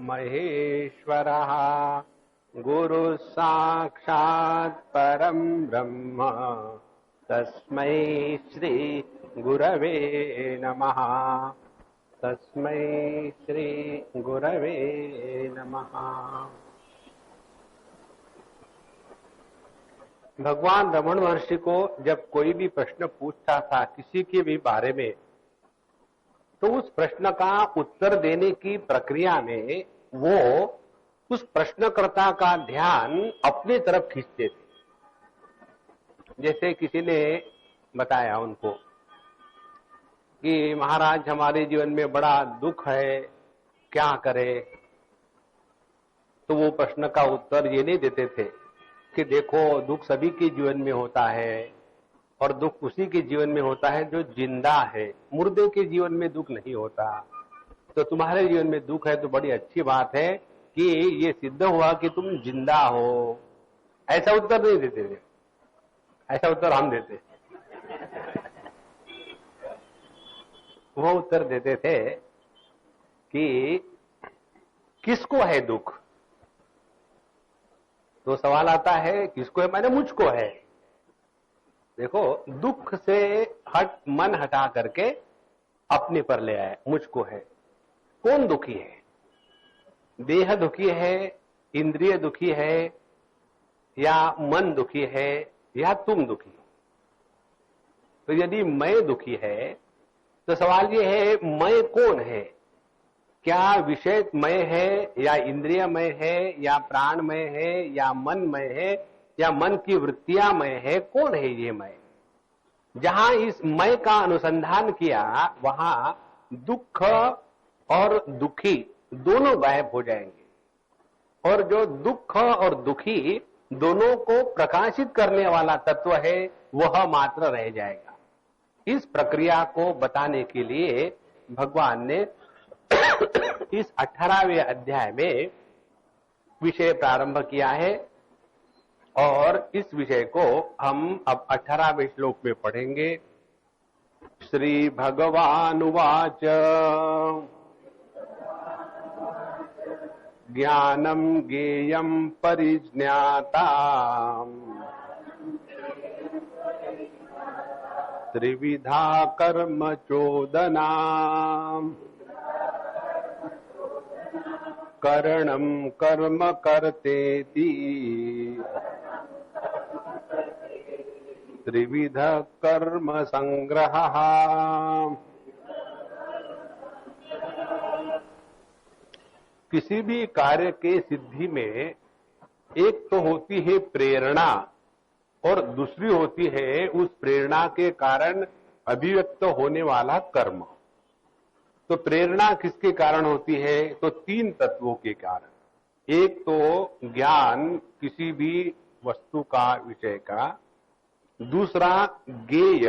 महेश्वरः गुरुः साक्षात् परं ब्रह्म तस्मै श्री गुरवे नमः। तस्मै श्री गुरवे नमः। भगवान रमण महर्षि को जब कोई भी प्रश्न पूछता था किसी के भी बारे में, तो उस प्रश्न का उत्तर देने की प्रक्रिया में वो उस प्रश्नकर्ता का ध्यान अपने तरफ खींचते थे। जैसे किसी ने बताया उनको कि महाराज हमारे जीवन में बड़ा दुख है, क्या करें? तो वो प्रश्न का उत्तर ये नहीं देते थे कि देखो दुख सभी के जीवन में होता है और दुख उसी के जीवन में होता है जो जिंदा है, मुर्दे के जीवन में दुख नहीं होता। तो तुम्हारे जीवन में दुख है तो बड़ी अच्छी बात है कि ये सिद्ध हुआ कि तुम जिंदा हो। ऐसा उत्तर नहीं देते थे, ऐसा उत्तर हम देते। वो उत्तर देते थे कि किसको है दुख? तो सवाल आता है किसको है, माने मुझको है। देखो दुख से मन हटा करके अपने पर ले आए, मुझको है। कौन दुखी है? देह दुखी है, इंद्रिय दुखी है, या मन दुखी है, या तुम दुखी हो? तो यदि मैं दुखी है तो सवाल ये है मैं कौन है? क्या विषय मय है, या इंद्रियमय है, या प्राणमय है, या मनमय है, या मन की वृत्तियां मय है? कौन है ये मैं? जहां इस मय का अनुसंधान किया वहां दुख और दुखी दोनों गायब हो जाएंगे, और जो दुख और दुखी दोनों को प्रकाशित करने वाला तत्व है वह मात्र रह जाएगा। इस प्रक्रिया को बताने के लिए भगवान ने इस 18वें अध्याय में विषय प्रारंभ किया है, और इस विषय को हम अब 18वें श्लोक में पढ़ेंगे। श्री भगवानुवाच ज्ञानम ज्ञेयं परिज्ञाता त्रिविधा कर्म चोदना करणं कर्म कर्तेति त्रिविध कर्म संग्रहः। किसी भी कार्य के सिद्धि में एक तो होती है प्रेरणा और दूसरी होती है उस प्रेरणा के कारण अभिव्यक्त होने वाला कर्म। तो प्रेरणा किसके कारण होती है? तो तीन तत्वों के कारण। एक तो ज्ञान किसी भी वस्तु का, विषय का। दूसरा ज्ञेय,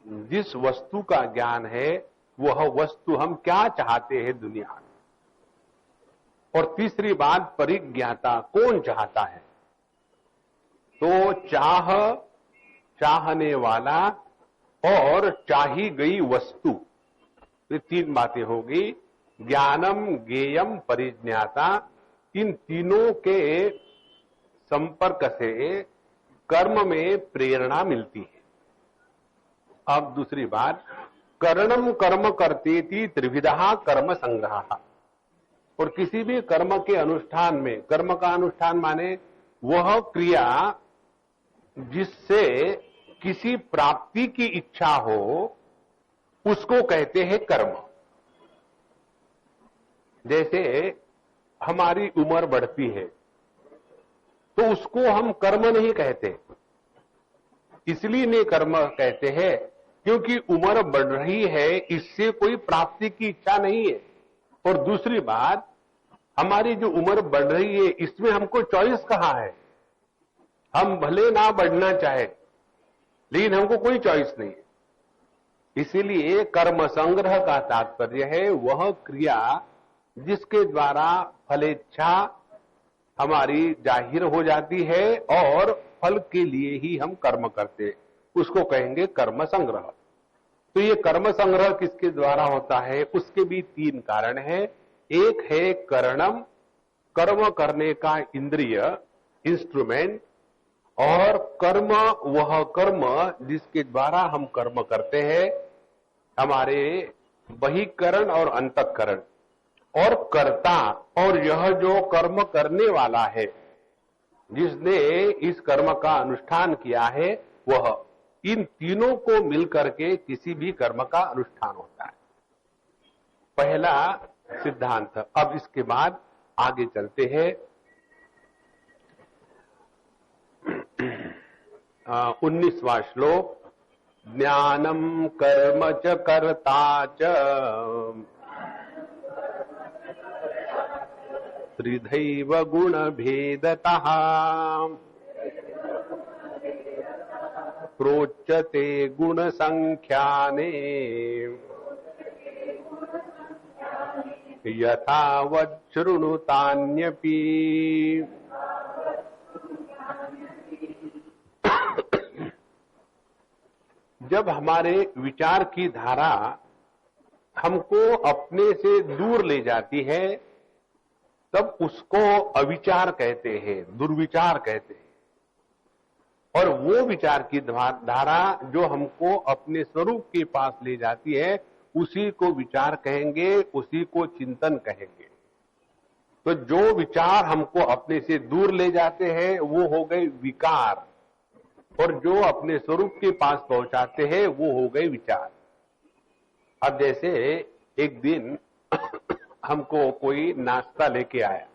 जिस वस्तु का ज्ञान है वह वस्तु हम क्या चाहते हैं दुनिया में। और तीसरी बात परिज्ञाता, कौन चाहता है। तो चाहने वाला और चाही गई वस्तु, ये तीन बातें होगी। ज्ञानम ज्ञेयम परिज्ञाता, इन तीनों के संपर्क से कर्म में प्रेरणा मिलती है। अब दूसरी बात, करणम कर्म कर्तेति त्रिविधा कर्म संग्रह। और किसी भी कर्म के अनुष्ठान में, कर्म का अनुष्ठान माने वह क्रिया जिससे किसी प्राप्ति की इच्छा हो उसको कहते हैं कर्म। जैसे हमारी उम्र बढ़ती है तो उसको हम कर्म नहीं कहते, इसलिए नहीं कर्म कहते हैं क्योंकि उम्र बढ़ रही है, इससे कोई प्राप्ति की इच्छा नहीं है। और दूसरी बात, हमारी जो उम्र बढ़ रही है इसमें हमको चॉइस कहां है। हम भले ना बढ़ना चाहे लेकिन हमको कोई चॉइस नहीं है। इसीलिए कर्म संग्रह का तात्पर्य है वह क्रिया जिसके द्वारा फलेच्छा हमारी जाहिर हो जाती है और फल के लिए ही हम कर्म करते, उसको कहेंगे कर्म संग्रह। तो ये कर्म संग्रह किसके द्वारा होता है? उसके भी तीन कारण हैं। एक है करणम, कर्म करने का इंद्रिय, इंस्ट्रूमेंट, और कर्म वह कर्म जिसके द्वारा हम कर्म करते हैं, हमारे बहिकरण और अंतःकरण, और कर्ता, और यह जो कर्म करने वाला है, जिसने इस कर्म का अनुष्ठान किया है, वह, इन तीनों को मिलकर के किसी भी कर्म का अनुष्ठान होता है। पहला सिद्धांत। अब इसके बाद आगे चलते हैं। 19वां श्लोक। ज्ञानम कर्म च कर्ता च त्रिधैव गुण भेदतः प्रोच्यते गुण संख्याने यथावत् शृणुतान्यपि। जब हमारे विचार की धारा हमको अपने से दूर ले जाती है, तब उसको अविचार कहते हैं, दुर्विचार कहते हैं। और वो विचार की धारा जो हमको अपने स्वरूप के पास ले जाती है, उसी को विचार कहेंगे, उसी को चिंतन कहेंगे। तो जो विचार हमको अपने से दूर ले जाते हैं वो हो गए विकार, और जो अपने स्वरूप के पास पहुंचाते हैं वो हो गए विचार। अब जैसे एक दिन हमको कोई नाश्ता लेके आया,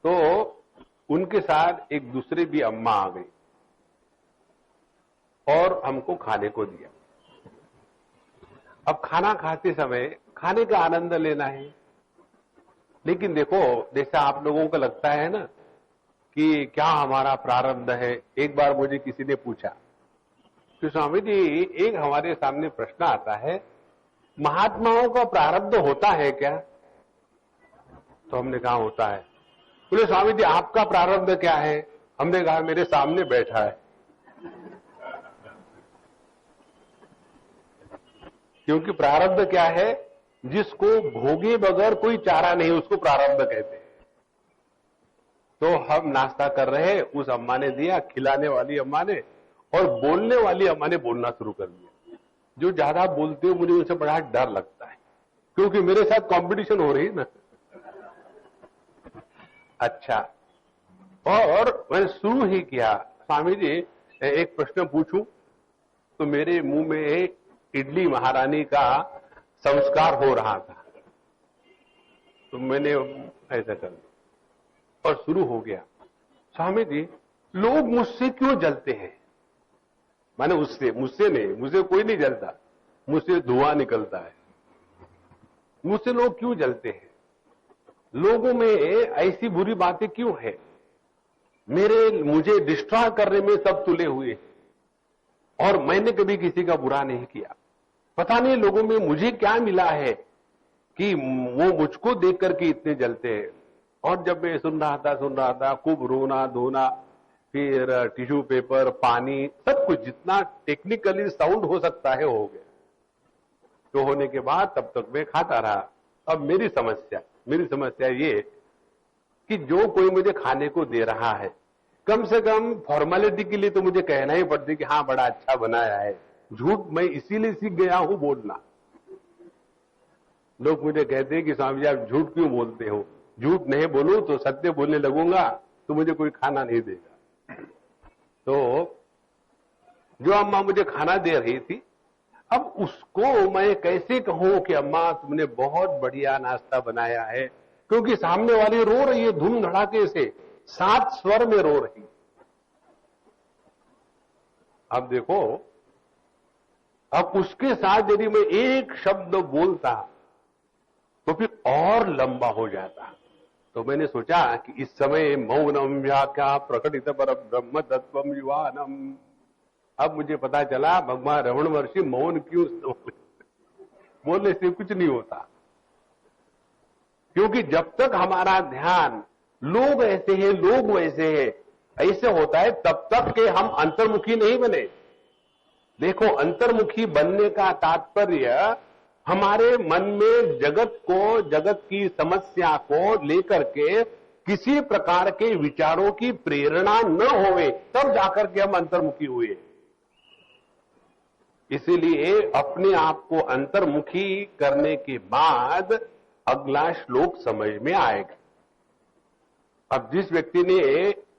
तो उनके साथ एक दूसरे भी अम्मा आ गई और हमको खाने को दिया। अब खाना खाते समय खाने का आनंद लेना है, लेकिन देखो जैसा आप लोगों को लगता है ना कि क्या हमारा प्रारब्ध है। एक बार मुझे किसी ने पूछा कि स्वामी जी, एक हमारे सामने प्रश्न आता है, महात्माओं का प्रारब्ध होता है क्या? तो हमने कहा होता है। बोले स्वामी जी आपका प्रारब्ध क्या है? हमने कहा मेरे सामने बैठा है। क्योंकि प्रारब्ध क्या है? जिसको भोगे बगैर कोई चारा नहीं, उसको प्रारब्ध कहते हैं। तो हम नाश्ता कर रहे, उस अम्मा ने दिया, खिलाने वाली अम्मा ने, और बोलने वाली अम्मा ने बोलना शुरू कर दिया। जो ज्यादा बोलते हो मुझे उनसे बड़ा डर लगता है, क्योंकि मेरे साथ कंपटीशन हो रही है ना। अच्छा, और मैंने शुरू ही किया, स्वामी जी एक प्रश्न पूछूं? तो मेरे मुंह में इडली महारानी का संस्कार हो रहा था, तो मैंने ऐसा कर दिया और शुरू हो गया। स्वामी जी लोग मुझसे क्यों जलते हैं? माने मुझसे नहीं, मुझसे कोई नहीं जलता, मुझसे धुआं निकलता है। मुझसे लोग क्यों जलते हैं? लोगों में ऐसी बुरी बातें क्यों है? मुझे डिस्ट्रॉय करने में सब तुले हुए, और मैंने कभी किसी का बुरा नहीं किया। पता नहीं लोगों में मुझे क्या मिला है कि वो मुझको देख करके इतने जलते हैं। और जब मैं सुन रहा था खूब रोना धोना, फिर टिश्यू पेपर, पानी, सब कुछ जितना टेक्निकली साउंड हो सकता है हो गया। तो होने के बाद तब तक मैं खाता रहा। अब मेरी समस्या ये कि जो कोई मुझे खाने को दे रहा है, कम से कम फॉर्मेलिटी के लिए तो मुझे कहना ही पड़ती कि हाँ बड़ा अच्छा बनाया है। झूठ मैं इसीलिए सीख गया हूं बोलना। लोग मुझे कहते हैं कि स्वामी जी आप झूठ क्यों बोलते हो? झूठ नहीं बोलूं तो सत्य बोलने लगूंगा तो मुझे कोई खाना नहीं देगा। तो जो अम्मा मुझे खाना दे रही थी, अब उसको मैं कैसे कहूं कि अम्मा तुमने बहुत बढ़िया नाश्ता बनाया है, क्योंकि सामने वाली रो रही है धूम धड़ाके से, 7 स्वर में रो रही। अब देखो, अब उसके साथ यदि मैं एक शब्द बोलता तो फिर और लंबा हो जाता। तो मैंने सोचा कि इस समय मौनम व्याख्या प्रकटित पर ब्रह्म तत्वम युवानम। अब मुझे पता चला भगवान रमण महर्षि मौन क्यों बोलने से कुछ नहीं होता, क्योंकि जब तक हमारा ध्यान लोग ऐसे हैं लोग वैसे हैं ऐसे होता है, तब तक के हम अंतर्मुखी नहीं बने। देखो, अंतर्मुखी बनने का तात्पर्य हमारे मन में जगत को, जगत की समस्या को लेकर के किसी प्रकार के विचारों की प्रेरणा न होवे, तब जाकर के हम अंतर्मुखी हुए। इसीलिए अपने आप को अंतर्मुखी करने के बाद अगला श्लोक समझ में आएगा। अब जिस व्यक्ति ने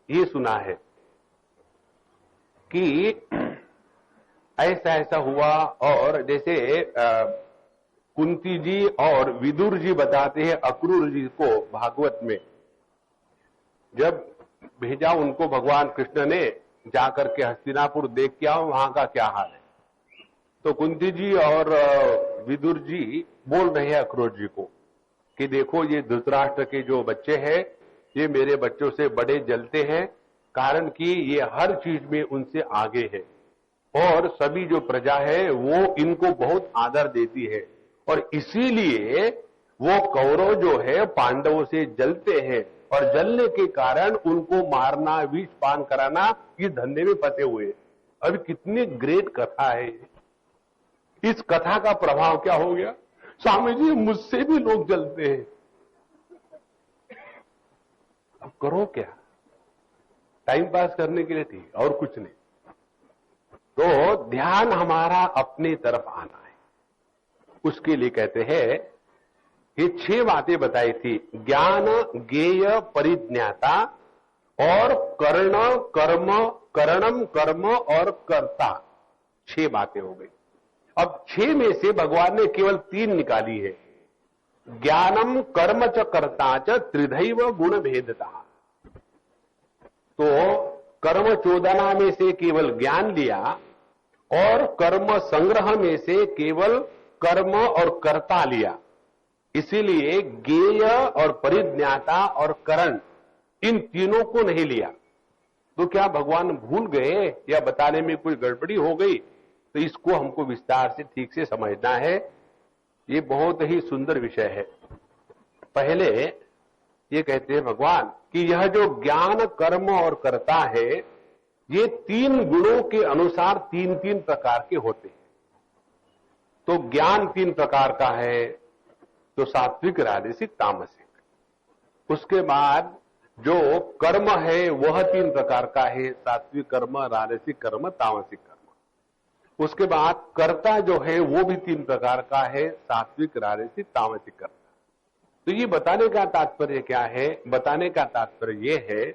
ये सुना है कि ऐसा ऐसा हुआ, और जैसे कुंती जी और विदुर जी बताते हैं अक्रूर जी को भागवत में, जब भेजा उनको भगवान कृष्ण ने जाकर के हस्तिनापुर देख के आओ वहां का क्या हाल है, तो कुंती जी और विदुर जी बोल रहे हैं अक्रूर जी को कि देखो ये धृतराष्ट्र के जो बच्चे हैं ये मेरे बच्चों से बड़े जलते हैं, कारण कि ये हर चीज में उनसे आगे है और सभी जो प्रजा है वो इनको बहुत आदर देती है, और इसीलिए वो कौरव जो है पांडवों से जलते हैं, और जलने के कारण उनको मारना, विष पान कराना, ये धंधे में फंसे हुए। अभी कितनी ग्रेट कथा है। इस कथा का प्रभाव क्या हो गया, स्वामी जी मुझसे भी लोग जलते हैं, अब करो क्या, टाइम पास करने के लिए ठीक, और कुछ नहीं। तो ध्यान हमारा अपनी तरफ आना है, उसके लिए कहते हैं ये 6 बातें बताई थी, ज्ञान, ज्ञेय, परिज्ञाता और कर्ण, कर्म, करणम, कर्म और कर्ता, 6 बातें हो गई। अब 6 में से भगवान ने केवल 3 निकाली है, ज्ञानम, कर्म च कर्ता च त्रिधैव गुण भेदता। तो कर्म चोदना में से केवल ज्ञान लिया, और कर्म संग्रह में से केवल कर्म और कर्ता लिया। इसीलिए ज्ञेय और परिज्ञाता और करण, इन तीनों को नहीं लिया। तो क्या भगवान भूल गए या बताने में कोई गड़बड़ी हो गई? तो इसको हमको विस्तार से ठीक से समझना है। ये बहुत ही सुंदर विषय है। पहले ये कहते हैं भगवान कि यह जो ज्ञान, कर्म और कर्ता है, ये 3 गुणों के अनुसार 3-3 प्रकार के होते हैं। तो ज्ञान 3 प्रकार का है, तो सात्विक, राजसिक, तामसिक। उसके बाद जो कर्म है वह 3 प्रकार का है, सात्विक कर्म, राजसिक कर्म, तामसिक कर्म। उसके बाद कर्ता जो है वो भी 3 प्रकार का है, सात्विक, राजसिक, तामसिक कर्ता। तो ये बताने का तात्पर्य क्या है? बताने का तात्पर्य ये है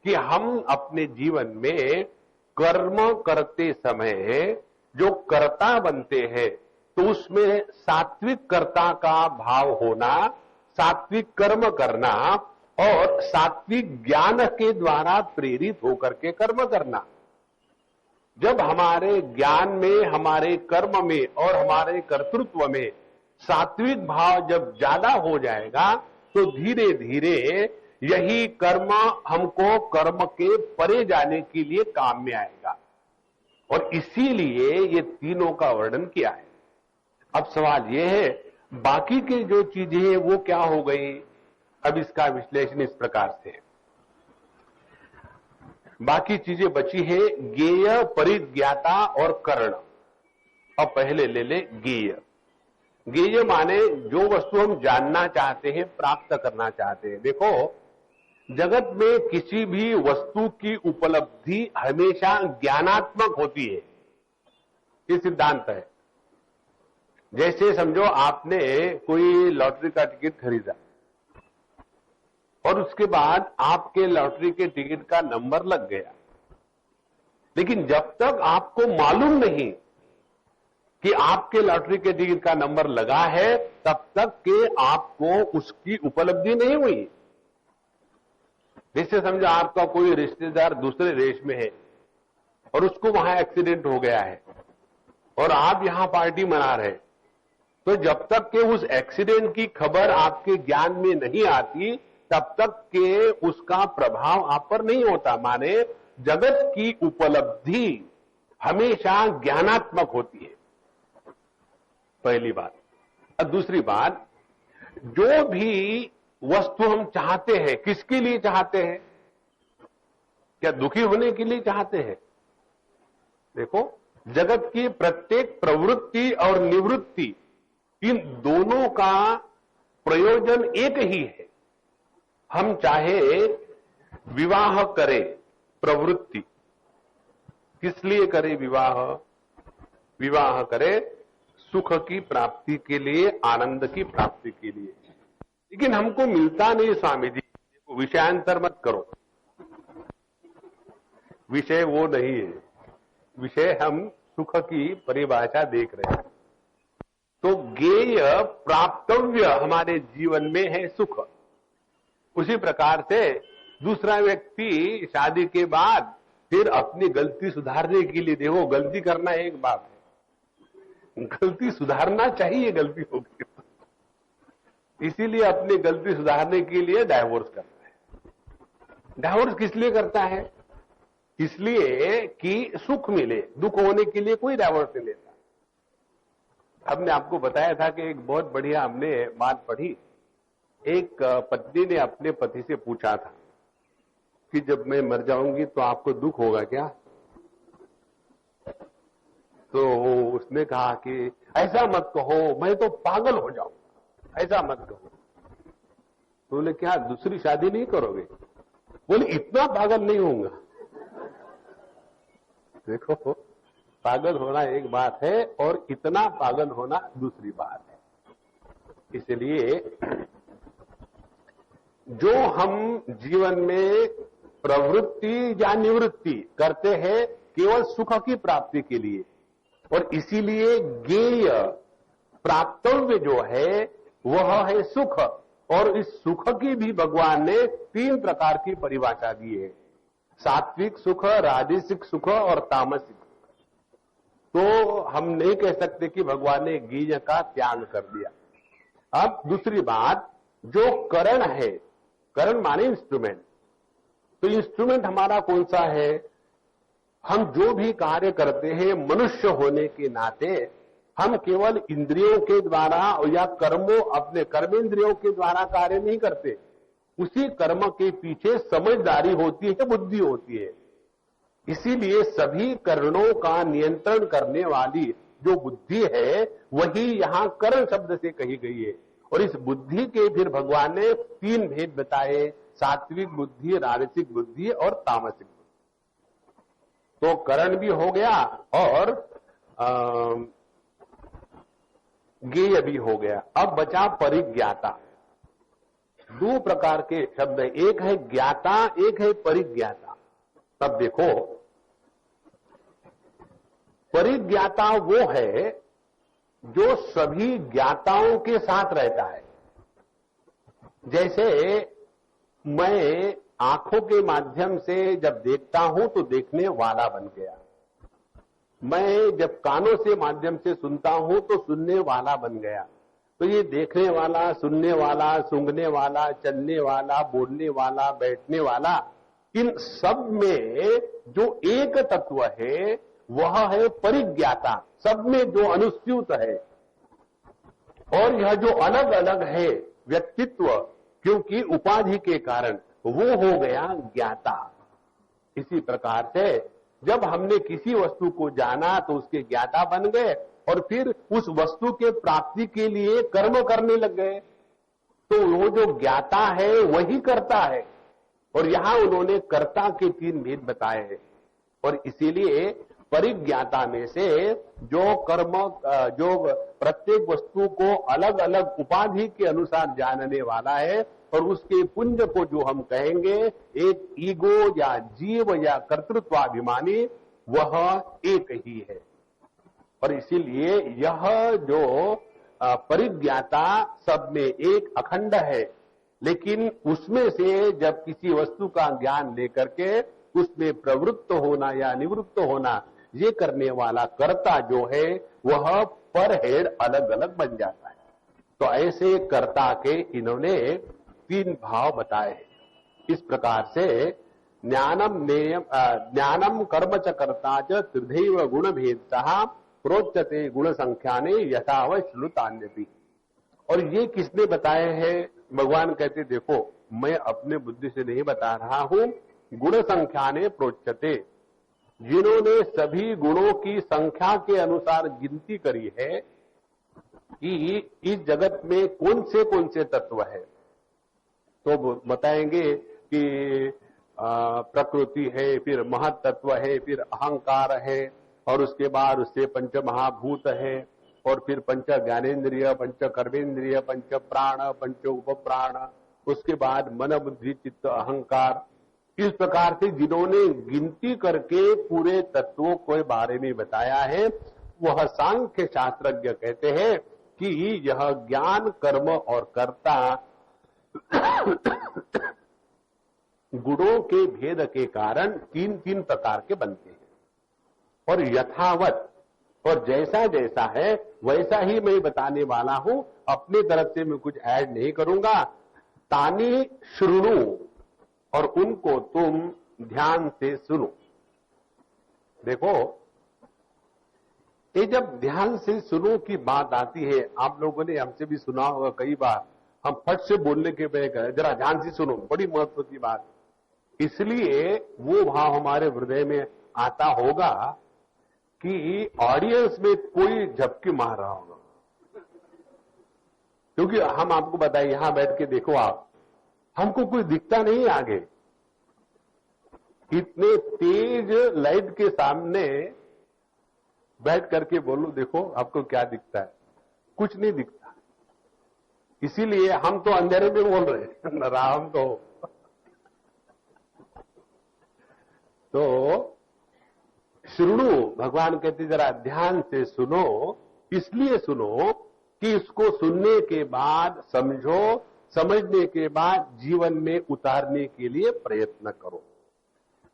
कि हम अपने जीवन में कर्म करते समय जो कर्ता बनते हैं, तो उसमें सात्विक कर्ता का भाव होना, सात्विक कर्म करना और सात्विक ज्ञान के द्वारा प्रेरित होकर के कर्म करना। जब हमारे ज्ञान में, हमारे कर्म में और हमारे कर्तृत्व में सात्विक भाव जब ज्यादा हो जाएगा, तो धीरे धीरे यही कर्म हमको कर्म के परे जाने के लिए काम में आएगा। और इसीलिए ये तीनों का वर्णन किया है। अब सवाल यह है, बाकी की जो चीजें हैं वो क्या हो गई? अब इसका विश्लेषण इस प्रकार से, बाकी चीजें बची है ज्ञेय, परिज्ञाता और कर्ण। अब पहले ले ले ज्ञेय। ज्ञेय माने जो वस्तु हम जानना चाहते हैं, प्राप्त करना चाहते हैं। देखो, जगत में किसी भी वस्तु की उपलब्धि हमेशा ज्ञानात्मक होती है, ये सिद्धांत है। जैसे समझो आपने कोई लॉटरी का टिकट खरीदा और उसके बाद आपके लॉटरी के टिकट का नंबर लग गया, लेकिन जब तक आपको मालूम नहीं कि आपके लॉटरी के टिकट का नंबर लगा है, तब तक के आपको उसकी उपलब्धि नहीं हुई। जैसे समझो आपका कोई रिश्तेदार दूसरे देश में है और उसको वहां एक्सीडेंट हो गया है और आप यहां पार्टी मना रहे, तो जब तक के उस एक्सीडेंट की खबर आपके ज्ञान में नहीं आती, तब तक के उसका प्रभाव आप पर नहीं होता। माने जगत की उपलब्धि हमेशा ज्ञानात्मक होती है, पहली बात। और दूसरी बात, जो भी वस्तु हम चाहते हैं, किसके लिए चाहते हैं? क्या दुखी होने के लिए चाहते हैं? देखो, जगत की प्रत्येक प्रवृत्ति और निवृत्ति इन दोनों का प्रयोजन एक ही है। हम चाहे विवाह करें, प्रवृत्ति किस लिए करें? विवाह करें सुख की प्राप्ति के लिए, आनंद की प्राप्ति के लिए। लेकिन हमको मिलता नहीं स्वामी जी। विषयांतर मत करो, विषय वो नहीं है, विषय हम सुख की परिभाषा देख रहे हैं। तो ज्ञेय प्राप्तव्य हमारे जीवन में है सुख। उसी प्रकार से दूसरा व्यक्ति शादी के बाद फिर अपनी गलती सुधारने के लिए, देखो गलती करना एक बात है, गलती सुधारना चाहिए, गलती होगी इसीलिए अपनी गलती सुधारने के लिए डाइवोर्स करता है। डाइवोर्स किस लिए करता है? इसलिए कि सुख मिले, दुख होने के लिए कोई डाइवोर्स नहीं लेता। हमने आपको बताया था कि एक बहुत बढ़िया हमने बात पढ़ी। एक पत्नी ने अपने पति से पूछा था कि जब मैं मर जाऊंगी तो आपको दुख होगा क्या? तो उसने कहा कि ऐसा मत कहो, मैं तो पागल हो जाऊं, ऐसा मत कहो। तो बोले क्या दूसरी शादी नहीं करोगे? बोले इतना पागल नहीं होऊंगा। देखो पागल होना एक बात है और इतना पागल होना दूसरी बात है। इसलिए जो हम जीवन में प्रवृत्ति या निवृत्ति करते हैं केवल सुख की प्राप्ति के लिए, और इसीलिए ज्ञेय प्राप्तव्य जो है वह है सुख। और इस सुख की भी भगवान ने 3 प्रकार की परिभाषा दी है, सात्विक सुख, राजसिक सुख और तामसिक। तो हम नहीं कह सकते कि भगवान ने ज्ञेय का त्याग कर दिया। अब दूसरी बात, जो करण है, करण माने इंस्ट्रूमेंट, तो इंस्ट्रूमेंट हमारा कौन सा है? हम जो भी कार्य करते हैं मनुष्य होने के नाते हम केवल इंद्रियों के द्वारा या अपने कर्मेंद्रियों के द्वारा कार्य नहीं करते। उसी कर्म के पीछे समझदारी होती है, बुद्धि होती है। इसीलिए सभी करणों का नियंत्रण करने वाली जो बुद्धि है वही यहां करण शब्द से कही गई है। और इस बुद्धि के फिर भगवान ने 3 भेद बताए, सात्विक बुद्धि, राजसिक बुद्धि और तामसिक बुद्धि। तो करण भी हो गया और ज्ञेय भी हो गया। अब बचा परिज्ञाता। 2 प्रकार के शब्द, एक है ज्ञाता, एक है परिज्ञाता। तब देखो परिज्ञाता वो है जो सभी ज्ञाताओं के साथ रहता है। जैसे मैं आंखों के माध्यम से जब देखता हूं तो देखने वाला बन गया, मैं जब कानों से माध्यम से सुनता हूं तो सुनने वाला बन गया। तो ये देखने वाला, सुनने वाला, सूंघने वाला, चलने वाला, बोलने वाला, बैठने वाला, इन सब में जो एक तत्व है वह है परिज्ञाता, सब में जो अनुस्यूत है। और यह जो अलग अलग है व्यक्तित्व, क्योंकि उपाधि के कारण, वो हो गया ज्ञाता। इसी प्रकार से जब हमने किसी वस्तु को जाना तो उसके ज्ञाता बन गए और फिर उस वस्तु के प्राप्ति के लिए कर्म करने लग गए। तो वो जो ज्ञाता है वही करता है। और यहां उन्होंने कर्ता के 3 भेद बताए हैं। और इसीलिए परिज्ञाता में से जो कर्म, जो प्रत्येक वस्तु को अलग अलग उपाधि के अनुसार जानने वाला है, और उसके पुंज को जो हम कहेंगे एक ईगो या जीव या कर्तृत्वाभिमानी, वह एक ही है। और इसीलिए यह जो परिज्ञाता सब में एक अखंड है, लेकिन उसमें से जब किसी वस्तु का ज्ञान लेकर के उसमें प्रवृत्त होना या निवृत्त होना, ये करने वाला कर्ता जो है वह पर हेड अलग अलग बन जाता है। तो ऐसे कर्ता के इन्होंने 3 भाव बताए हैं। इस प्रकार से ज्ञानम कर्म च कर्ता च त्रिधैव गुण भेदतः प्रोच्यते गुण संख्याने यथाव श्रुतान्यपि। और ये किसने बताए हैं? भगवान कहते देखो मैं अपने बुद्धि से नहीं बता रहा हूं, गुण संख्याने प्रोच्यते, जिन्होंने सभी गुणों की संख्या के अनुसार गिनती करी है कि इस जगत में कौन से तत्व है, तो बताएंगे कि प्रकृति है, फिर महत तत्व है, फिर अहंकार है, और उसके बाद उससे पंच महाभूत है, और फिर पंच ज्ञानेन्द्रिय, पंच कर्मेंद्रिय, पंच प्राण, पंच उपप्राण, उसके बाद मन बुद्धि चित्त अहंकार। इस प्रकार से जिन्होंने गिनती करके पूरे तत्वों के बारे में बताया है, वह सांख्य शास्त्रज्ञ कहते हैं कि यह ज्ञान, कर्म और कर्ता गुणों के भेद के कारण तीन तीन प्रकार के बनते हैं, और यथावत और जैसा जैसा है वैसा ही मैं बताने वाला हूं, अपनी तरफ से मैं कुछ ऐड नहीं करूंगा। तानी श्रुणु, और उनको तुम ध्यान से सुनो। देखो, ये जब ध्यान से सुनो की बात आती है, आप लोगों ने हमसे भी सुना होगा कई बार, हम फट से बोलने के बजाय जरा ध्यान से सुनो, बड़ी महत्व की बात। इसलिए वो भाव हमारे हृदय में आता होगा कि ऑडियंस में कोई झपकी मार रहा होगा, क्योंकि हम आपको बताएं, यहां बैठ के देखो आप, हमको कोई दिखता नहीं आगे। इतने तेज लाइट के सामने बैठ करके बोलो, देखो आपको क्या दिखता है, कुछ नहीं दिखता। इसीलिए हम तो अंधेरे में बोल रहे हैं, राम तो श्रुणु, भगवान कहते जरा ध्यान से सुनो। इसलिए सुनो कि इसको सुनने के बाद समझो, समझने के बाद जीवन में उतारने के लिए प्रयत्न करो।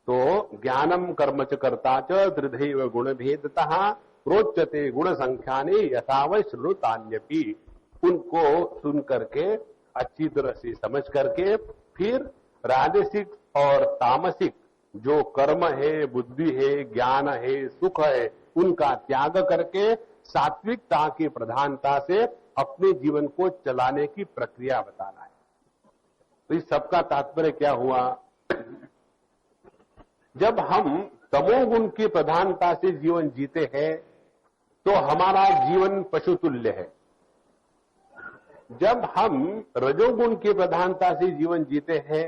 तो ज्ञानम कर्म च कर्ता च त्रिधैव गुण भेदतः प्रोच्यते गुण संख्याने यथावै श्रुतान्यपि। उनको सुन करके, अच्छी तरह से समझ करके, फिर राजसिक और तामसिक जो कर्म है, बुद्धि है, ज्ञान है, सुख है, उनका त्याग करके सात्विकता की प्रधानता से अपने जीवन को चलाने की प्रक्रिया बताना है। तो इस सबका तात्पर्य क्या हुआ? जब हम तमोगुण की प्रधानता से जीवन जीते हैं तो हमारा जीवन पशुतुल्य है। जब हम रजोगुण की प्रधानता से जीवन जीते हैं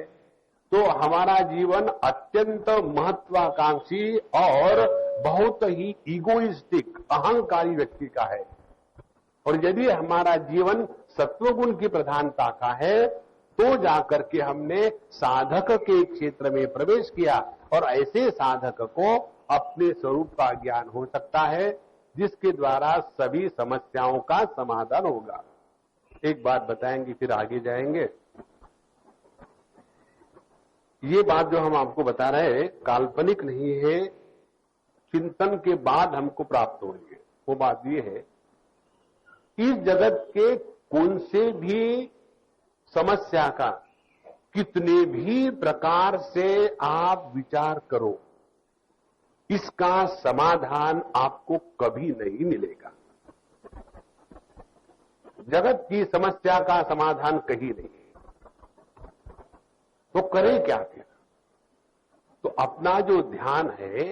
तो हमारा जीवन अत्यंत महत्वाकांक्षी और बहुत ही इगोइस्टिक, अहंकारी व्यक्ति का है। और यदि हमारा जीवन सत्वगुण की प्रधानता का है तो जाकर के हमने साधक के क्षेत्र में प्रवेश किया, और ऐसे साधक को अपने स्वरूप का ज्ञान हो सकता है, जिसके द्वारा सभी समस्याओं का समाधान होगा। एक बात बताएंगे, फिर आगे जाएंगे। ये बात जो हम आपको बता रहे हैं काल्पनिक नहीं है, चिंतन के बाद हमको प्राप्त होंगे। वो बात ये है, इस जगत के कौन से भी समस्या का कितने भी प्रकार से आप विचार करो, इसका समाधान आपको कभी नहीं मिलेगा। जगत की समस्या का समाधान कहीं नहीं है। तो करें क्या फिर? तो अपना जो ध्यान है,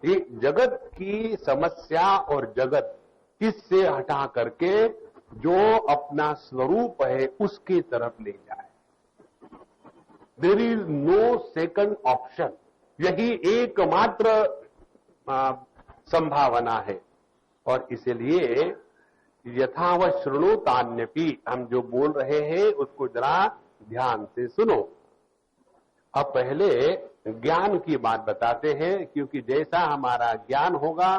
ये जगत की समस्या और जगत, इससे हटा करके जो अपना स्वरूप है उसकी तरफ ले जाए। There is no second option, यही एकमात्र संभावना है। और इसलिए यथावत् शृणु तान्यपि, हम जो बोल रहे हैं उसको जरा ध्यान से सुनो। अब पहले ज्ञान की बात बताते हैं, क्योंकि जैसा हमारा ज्ञान होगा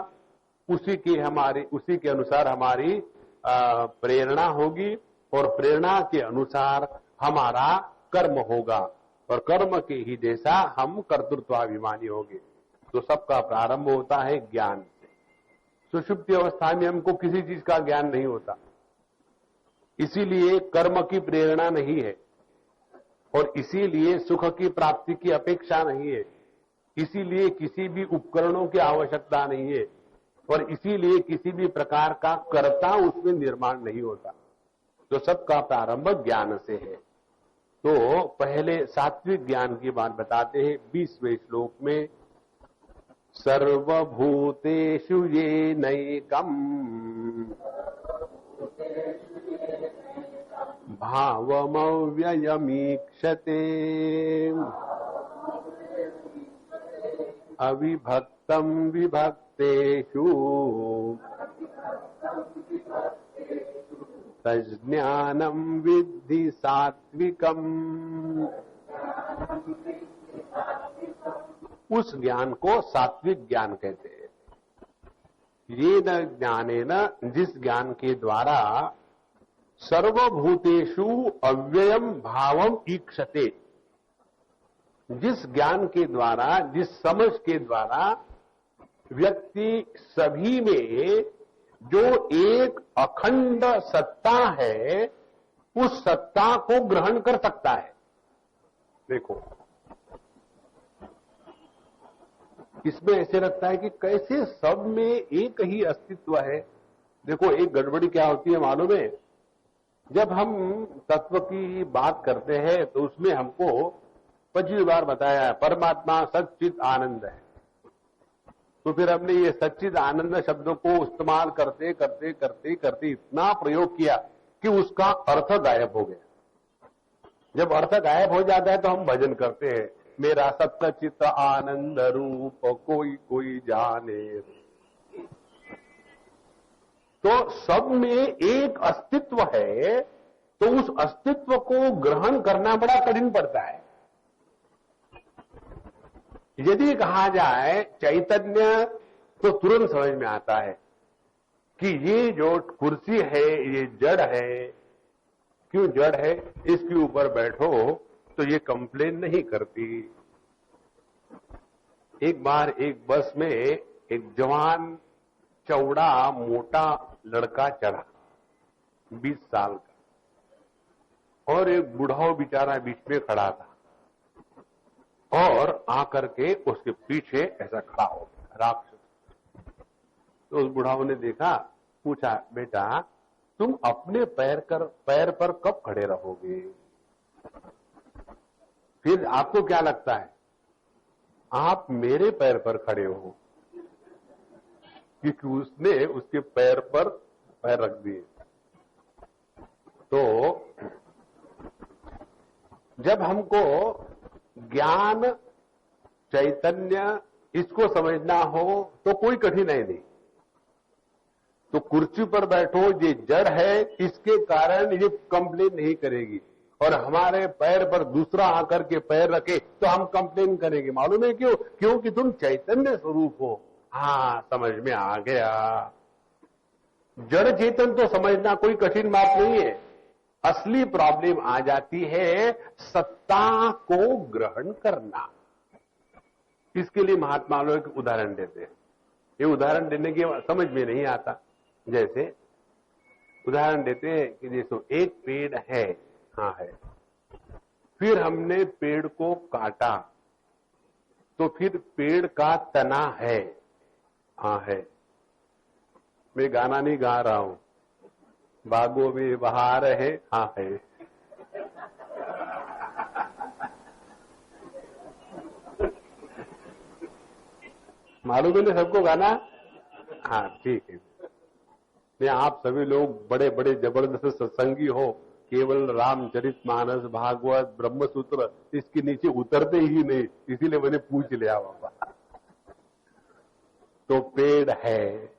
उसी के अनुसार हमारी प्रेरणा होगी, और प्रेरणा के अनुसार हमारा कर्म होगा, और कर्म के ही जैसा हम कर्तृत्वाभिमानी होंगे। तो सबका प्रारंभ होता है ज्ञान से। सुषुप्ति अवस्था में हमको किसी चीज का ज्ञान नहीं होता, इसीलिए कर्म की प्रेरणा नहीं है, और इसीलिए सुख की प्राप्ति की अपेक्षा नहीं है, इसीलिए किसी भी उपकरणों की आवश्यकता नहीं है, और इसीलिए किसी भी प्रकार का कर्ता उसमें निर्माण नहीं होता। तो सबका प्रारंभ ज्ञान से है। तो पहले सात्विक ज्ञान की बात बताते हैं 20वें श्लोक में। सर्वभूतेषु येनैकम् भावमव्ययमीक्षते अविभक्तं विभक्तेषु तज्ज्ञानं विद्धि सात्विकम्। उस ज्ञान को सात्विक ज्ञान कहते हैं। ये न ज्ञानेन, जिस ज्ञान के द्वारा सर्वभूतेषु अव्ययम भावम ईक्षते, जिस ज्ञान के द्वारा, जिस समझ के द्वारा व्यक्ति सभी में जो एक अखंड सत्ता है उस सत्ता को ग्रहण कर सकता है। देखो इसमें ऐसे लगता है कि कैसे सब में एक ही अस्तित्व है। देखो एक गड़बड़ी क्या होती है मालूम है, जब हम तत्व की बात करते हैं तो उसमें हमको 25 बार बताया है परमात्मा सच्चित आनंद है। तो फिर हमने ये सच्चित आनंद शब्द को इस्तेमाल करते करते करते करते इतना प्रयोग किया कि उसका अर्थ गायब हो गया। जब अर्थ गायब हो जाता है तो हम भजन करते हैं, मेरा सच्चित आनंद रूप कोई कोई जाने। तो सब में एक अस्तित्व है, तो उस अस्तित्व को ग्रहण करना बड़ा कठिन पड़ता है। यदि कहा जाए चैतन्य तो तुरंत समझ में आता है कि ये जो कुर्सी है ये जड़ है। क्यों जड़ है? इसके ऊपर बैठो तो ये कंप्लेन नहीं करती। एक बार एक बस में एक जवान चौड़ा मोटा लड़का चढ़ा 20 साल का, और एक बुढ़ाओ बेचारा बीच में खड़ा था और आकर के उसके पीछे ऐसा खड़ा हो गया राक्षस। तो उस बुढ़ाओ ने देखा, पूछा, बेटा तुम अपने पैर पर कब खड़े रहोगे? फिर आपको क्या लगता है? आप मेरे पैर पर खड़े हो, क्योंकि उसने उसके पैर पर पैर रख दिए। तो जब हमको ज्ञान चैतन्य इसको समझना हो तो कोई कठिनाई नहीं। तो कुर्सी पर बैठो, ये जड़ है, इसके कारण ये कंप्लेन नहीं करेगी, और हमारे पैर पर दूसरा आकर के पैर रखे तो हम कंप्लेन करेंगे। मालूम है क्यों? क्योंकि तुम चैतन्य स्वरूप हो। हाँ, समझ में आ गया। जड़ चेतन तो समझना कोई कठिन बात नहीं है। असली प्रॉब्लम आ जाती है सत्ता को ग्रहण करना। इसके लिए महात्मा लोग एक उदाहरण देते हैं। ये उदाहरण देने के समझ में नहीं आता। जैसे उदाहरण देते हैं कि जैसे एक पेड़ है, हाँ है, फिर हमने पेड़ को काटा तो फिर पेड़ का तना है, हाँ है। मैं गाना नहीं गा रहा हूं, बागों में बहार है, हाँ है। मालूम है ना सबको गाना? हाँ ठीक है। मैं आप सभी लोग बड़े बड़े जबरदस्त सत्संगी हो, केवल रामचरितमानस, भागवत, ब्रह्मसूत्र इसके नीचे उतरते ही नहीं, इसीलिए मैंने पूछ लिया बाबा। तो पेड़ है,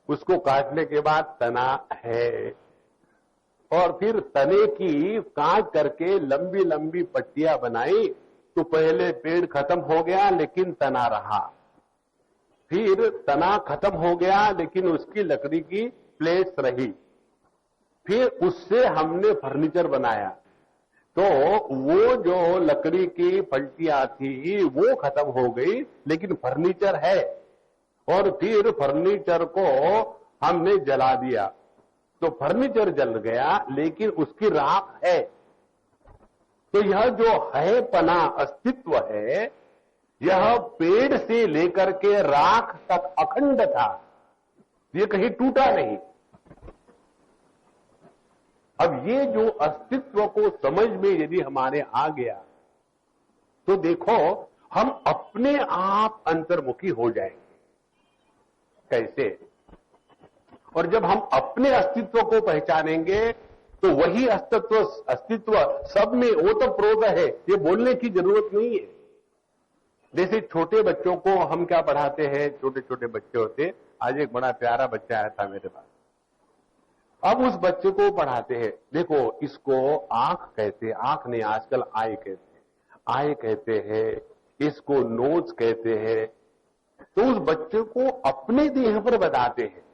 उसको काटने के बाद तना है, और फिर तने की काट करके लंबी लंबी पट्टियां बनाई तो पहले पेड़ खत्म हो गया लेकिन तना रहा। फिर तना खत्म हो गया लेकिन उसकी लकड़ी की प्लेट्स रही। फिर उससे हमने फर्नीचर बनाया, तो वो जो लकड़ी की पलटियां थी वो खत्म हो गई लेकिन फर्नीचर है। और फिर फर्नीचर को हमने जला दिया तो फर्नीचर जल गया लेकिन उसकी राख है। तो यह जो है पना अस्तित्व है, यह पेड़ से लेकर के राख तक अखंड था, ये कहीं टूटा नहीं। अब ये जो अस्तित्व को समझ में यदि हमारे आ गया तो देखो हम अपने आप अंतर्मुखी हो जाएंगे। कैसे? और जब हम अपने अस्तित्व को पहचानेंगे तो वही अस्तित्व सब में ओतप्रोत है, ये बोलने की जरूरत नहीं है। जैसे छोटे बच्चों को हम क्या पढ़ाते हैं, छोटे छोटे बच्चे होते, आज एक बड़ा प्यारा बच्चा आया था मेरे पास। अब उस बच्चे को पढ़ाते हैं, देखो इसको आंख कहते हैं, आंख नहीं आजकल आई कहते हैं, आई कहते हैं, इसको नोज कहते हैं। तो उस बच्चे को अपने देह पर बताते हैं।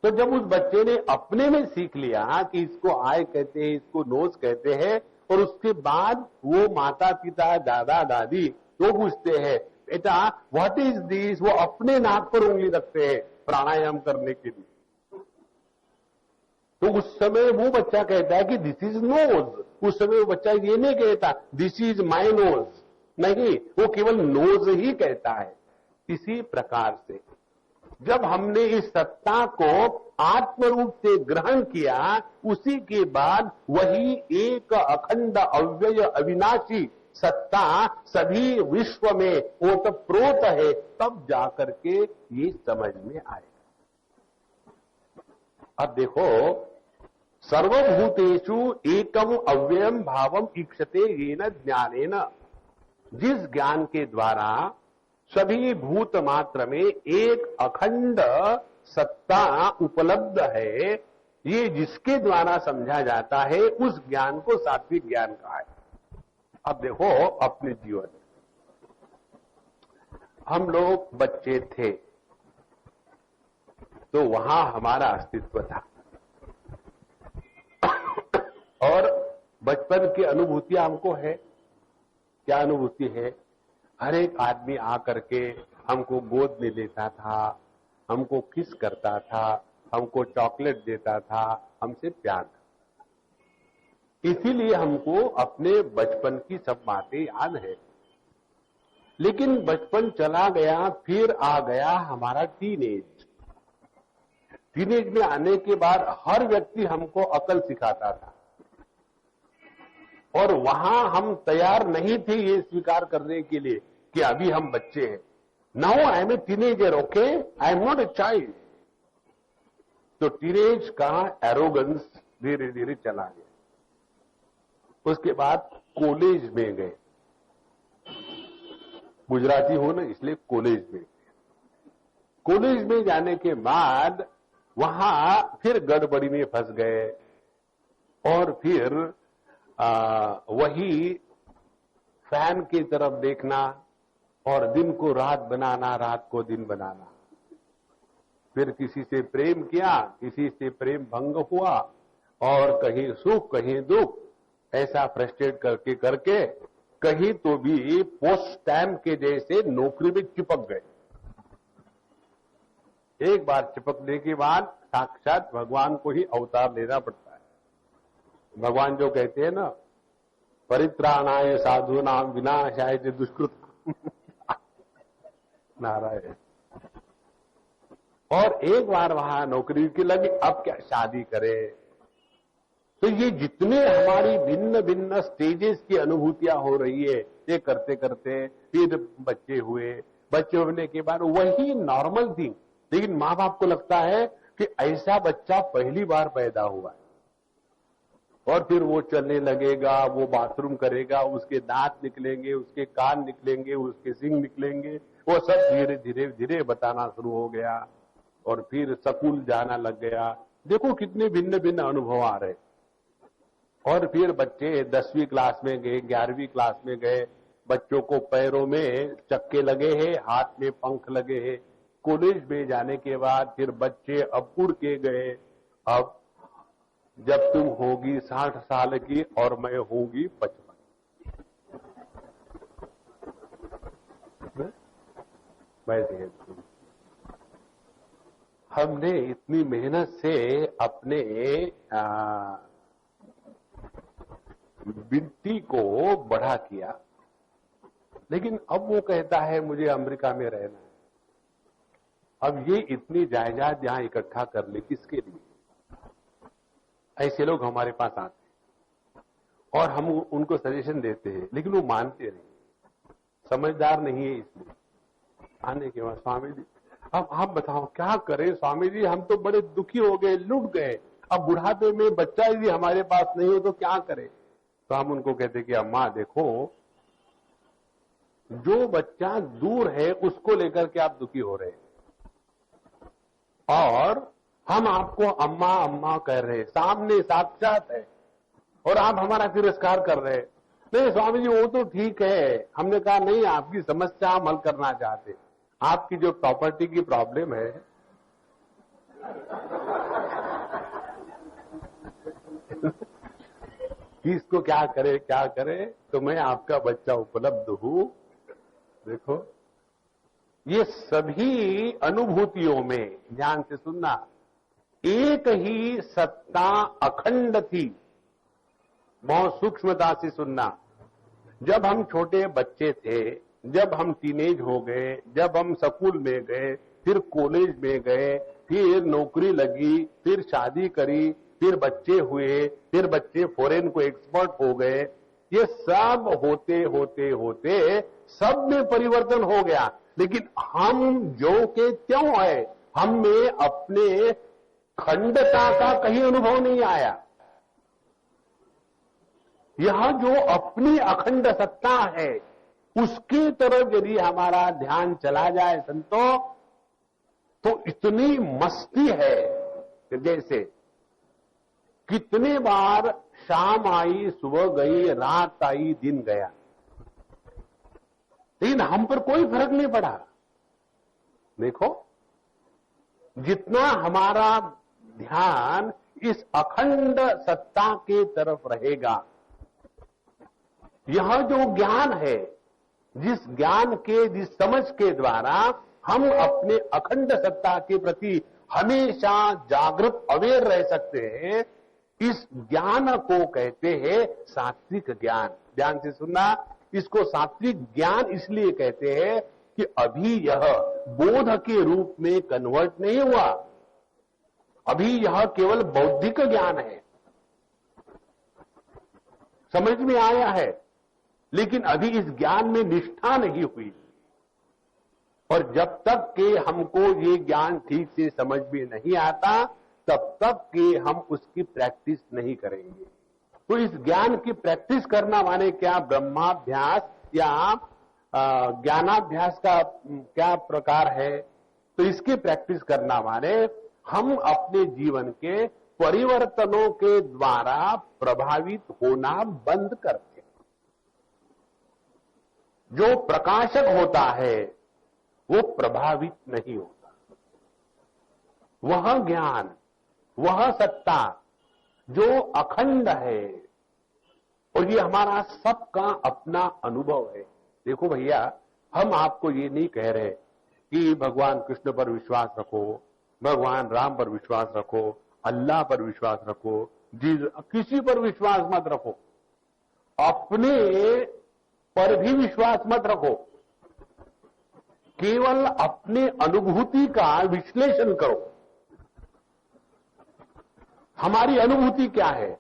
तो जब उस बच्चे ने अपने में सीख लिया कि इसको आई कहते हैं, इसको नोज कहते हैं, और उसके बाद वो माता पिता दादा दादी तो पूछते हैं बेटा व्हाट इज दिस, वो अपने नाक पर उंगली रखते हैं प्राणायाम करने के लिए। तो उस समय वो बच्चा कहता है कि दिस इज नोज। उस समय वो बच्चा ये नहीं कहता दिस इज माई नोज, नहीं, वो केवल नोज ही कहता है। इसी प्रकार से जब हमने इस सत्ता को आत्म रूप से ग्रहण किया, उसी के बाद वही एक अखंड अव्यय अविनाशी सत्ता सभी विश्व में ओतप्रोत है, तब जाकर के ये समझ में आएगा। अब देखो, सर्वभूतेषु एकम अव्ययम भावम ईक्षते येन ज्ञानेन, जिस ज्ञान के द्वारा सभी भूत मात्र में एक अखंड सत्ता उपलब्ध है, ये जिसके द्वारा समझा जाता है, उस ज्ञान को सात्विक ज्ञान कहा है। अब देखो अपने जीवन, हम लोग बच्चे थे तो वहां हमारा अस्तित्व था, और बचपन की अनुभूतियां हमको है। क्या अनुभूति है? हर एक आदमी आकर के हमको गोद में लेता था, हमको किस करता था, हमको चॉकलेट देता था, हमसे प्यार था। इसीलिए हमको अपने बचपन की सब बातें याद है। लेकिन बचपन चला गया, फिर आ गया हमारा टीनेज। टीनेज में आने के बाद हर व्यक्ति हमको अकल सिखाता था, और वहां हम तैयार नहीं थे ये स्वीकार करने के लिए कि अभी हम बच्चे हैं। Now I am a teenager, okay, I am not a child. तो टीनेज का एरोगेंस धीरे धीरे चला गया। उसके बाद कॉलेज में गए, गुजराती हो ना इसलिए कॉलेज में। कॉलेज में जाने के बाद वहां फिर गड़बड़ी में फंस गए, और फिर वही फैन की तरफ देखना, और दिन को रात बनाना, रात को दिन बनाना। फिर किसी से प्रेम किया, किसी से प्रेम भंग हुआ, और कहीं सुख कहीं दुख, ऐसा फ्रस्ट्रेट करके करके कहीं तो भी पोस्ट स्टैम्प के जैसे नौकरी में चिपक गए। एक बार चिपकने के बाद साक्षात भगवान को ही अवतार लेना पड़ता है। भगवान जो कहते हैं ना, परित्राणाय साधूनाम विनाशाय च दुष्कृत नारायण। और एक बार वहां नौकरी की लगी, अब क्या शादी करे। तो ये जितने हमारी भिन्न भिन्न स्टेजेस की अनुभूतियां हो रही है, ये करते करते फिर बच्चे हुए, बच्चे होने के बाद वही नॉर्मल थी। लेकिन माँ बाप को लगता है कि ऐसा बच्चा पहली बार पैदा हुआ है, और फिर वो चलने लगेगा, वो बाथरूम करेगा, उसके दांत निकलेंगे, उसके कान निकलेंगे, उसके सींग निकलेंगे, वो सब धीरे धीरे धीरे बताना शुरू हो गया, और फिर स्कूल जाना लग गया। देखो कितने भिन्न भिन्न अनुभव आ रहे। और फिर बच्चे 10वीं क्लास में गए, 11वीं क्लास में गए, बच्चों को पैरों में चक्के लगे हैं, हाथ में पंख लगे हैं। कॉलेज में जाने के बाद फिर बच्चे अब उड़ के गए। अब जब तुम होगी 60 साल की और मैं होगी 55, वैसे हमने इतनी मेहनत से अपने बिट्टी को बड़ा किया, लेकिन अब वो कहता है मुझे अमेरिका में रहना है। अब ये इतनी जायदाद यहां इकट्ठा कर ले किसके लिए? ऐसे लोग हमारे पास आते हैं और हम उनको सजेशन देते हैं, लेकिन वो मानते नहीं, समझदार नहीं है। इसलिए आने के बाद स्वामी जी अब आप बताओ क्या करें स्वामी जी, हम तो बड़े दुखी हो गए, लुट गए, अब बुढ़ापे में बच्चा यदि हमारे पास नहीं हो तो क्या करें? तो हम उनको कहते कि अम्मा देखो, जो बच्चा दूर है उसको लेकर के आप दुखी हो रहे हैं, और हम आपको अम्मा अम्मा कह रहे हैं, सामने साक्षात है, और आप हमारा तिरस्कार कर रहे हैं। नहीं स्वामी जी वो तो ठीक है। हमने कहा नहीं, आपकी समस्या हम हल करना चाहते, आपकी जो प्रॉपर्टी की प्रॉब्लम है कि इसको क्या करे, तो मैं आपका बच्चा उपलब्ध हूं। देखो, ये सभी अनुभूतियों में ध्यान से सुनना, एक ही सत्ता अखंड थी। बहुत सूक्ष्मता से सुनना। जब हम छोटे बच्चे थे, जब हम टीनेज हो गए, जब हम स्कूल में गए, फिर कॉलेज में गए, फिर नौकरी लगी, फिर शादी करी, फिर बच्चे हुए, फिर बच्चे फॉरेन को एक्सपर्ट हो गए, ये सब होते होते होते सब में परिवर्तन हो गया, लेकिन हम जो के त्यों है, हम में अपने खंडता का कहीं अनुभव नहीं आया। यह जो अपनी अखंड सत्ता है उसकी तरफ यदि हमारा ध्यान चला जाए संतों, तो इतनी मस्ती है कि जैसे कितने बार शाम आई, सुबह गई, रात आई, दिन गया, लेकिन हम पर कोई फर्क नहीं पड़ा। देखो, जितना हमारा ध्यान इस अखंड सत्ता के तरफ रहेगा, यह जो ज्ञान है, जिस ज्ञान के, जिस समझ के द्वारा हम अपने अखंड सत्ता के प्रति हमेशा जागृत अवेयर रह सकते हैं, इस ज्ञान को कहते हैं सात्विक ज्ञान। ध्यान से सुनना, इसको सात्विक ज्ञान इसलिए कहते हैं कि अभी यह बोध के रूप में कन्वर्ट नहीं हुआ, अभी यह केवल बौद्धिक ज्ञान है, समझ में आया है, लेकिन अभी इस ज्ञान में निष्ठा नहीं हुई। और जब तक कि हमको ये ज्ञान ठीक से समझ में नहीं आता, तब तक कि हम उसकी प्रैक्टिस नहीं करेंगे। तो इस ज्ञान की प्रैक्टिस करना माने क्या? ब्रह्माभ्यास या ज्ञानाभ्यास का क्या प्रकार है? तो इसकी प्रैक्टिस करना माने हम अपने जीवन के परिवर्तनों के द्वारा प्रभावित होना बंद करते। जो प्रकाशक होता है वो प्रभावित नहीं होता। वह ज्ञान, वह सत्ता जो अखंड है, और ये हमारा सबका अपना अनुभव है। देखो भैया, हम आपको ये नहीं कह रहे कि भगवान कृष्ण पर विश्वास रखो, भगवान राम पर विश्वास रखो, अल्लाह पर विश्वास रखो, किसी पर विश्वास मत रखो, अपने पर भी विश्वास मत रखो। केवल अपने अनुभूति का विश्लेषण करो। हमारी अनुभूति क्या है?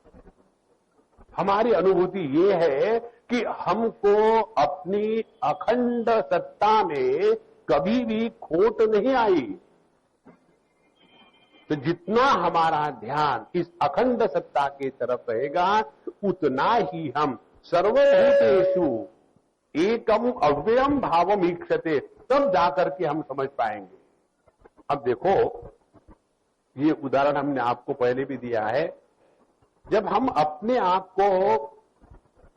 हमारी अनुभूति ये है कि हमको अपनी अखंड सत्ता में कभी भी खोट नहीं आई। तो जितना हमारा ध्यान इस अखंड सत्ता की तरफ रहेगा, उतना ही हम सर्वभूतेषु एकम अव्ययम भावम ईक्षते, तब जाकर के हम समझ पाएंगे। अब देखो, ये उदाहरण हमने आपको पहले भी दिया है। जब हम अपने आप को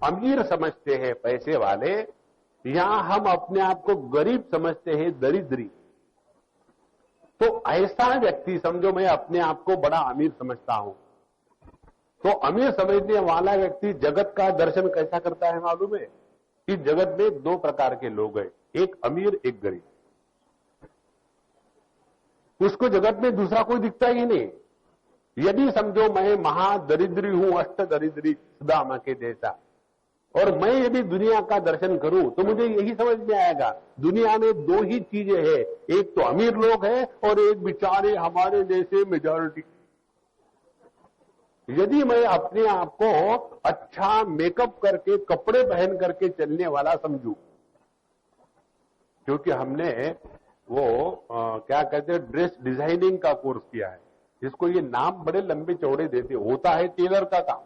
अमीर समझते हैं, पैसे वाले, या हम अपने आप को गरीब समझते हैं, दरिद्री, तो ऐसा व्यक्ति, समझो मैं अपने आप को बड़ा अमीर समझता हूं, तो अमीर समझने वाला व्यक्ति जगत का दर्शन कैसा करता है मालूम है? इस जगत में दो प्रकार के लोग हैं, एक अमीर, एक गरीब। उसको जगत में दूसरा कोई दिखता ही नहीं। यदि समझो मैं महादरिद्री हूं, अष्ट दरिद्री सुदामा के जैसा, और मैं यदि दुनिया का दर्शन करूं तो मुझे यही समझ में आएगा, दुनिया में दो ही चीजें हैं, एक तो अमीर लोग हैं और एक बेचारे हमारे जैसे मेजॉरिटी। यदि मैं अपने आप को अच्छा मेकअप करके, कपड़े पहन करके चलने वाला समझूं, क्योंकि हमने वो क्या कहते हैं, ड्रेस डिजाइनिंग का कोर्स किया है, जिसको ये नाम बड़े लंबे चौड़े देते, होता है टेलर का काम।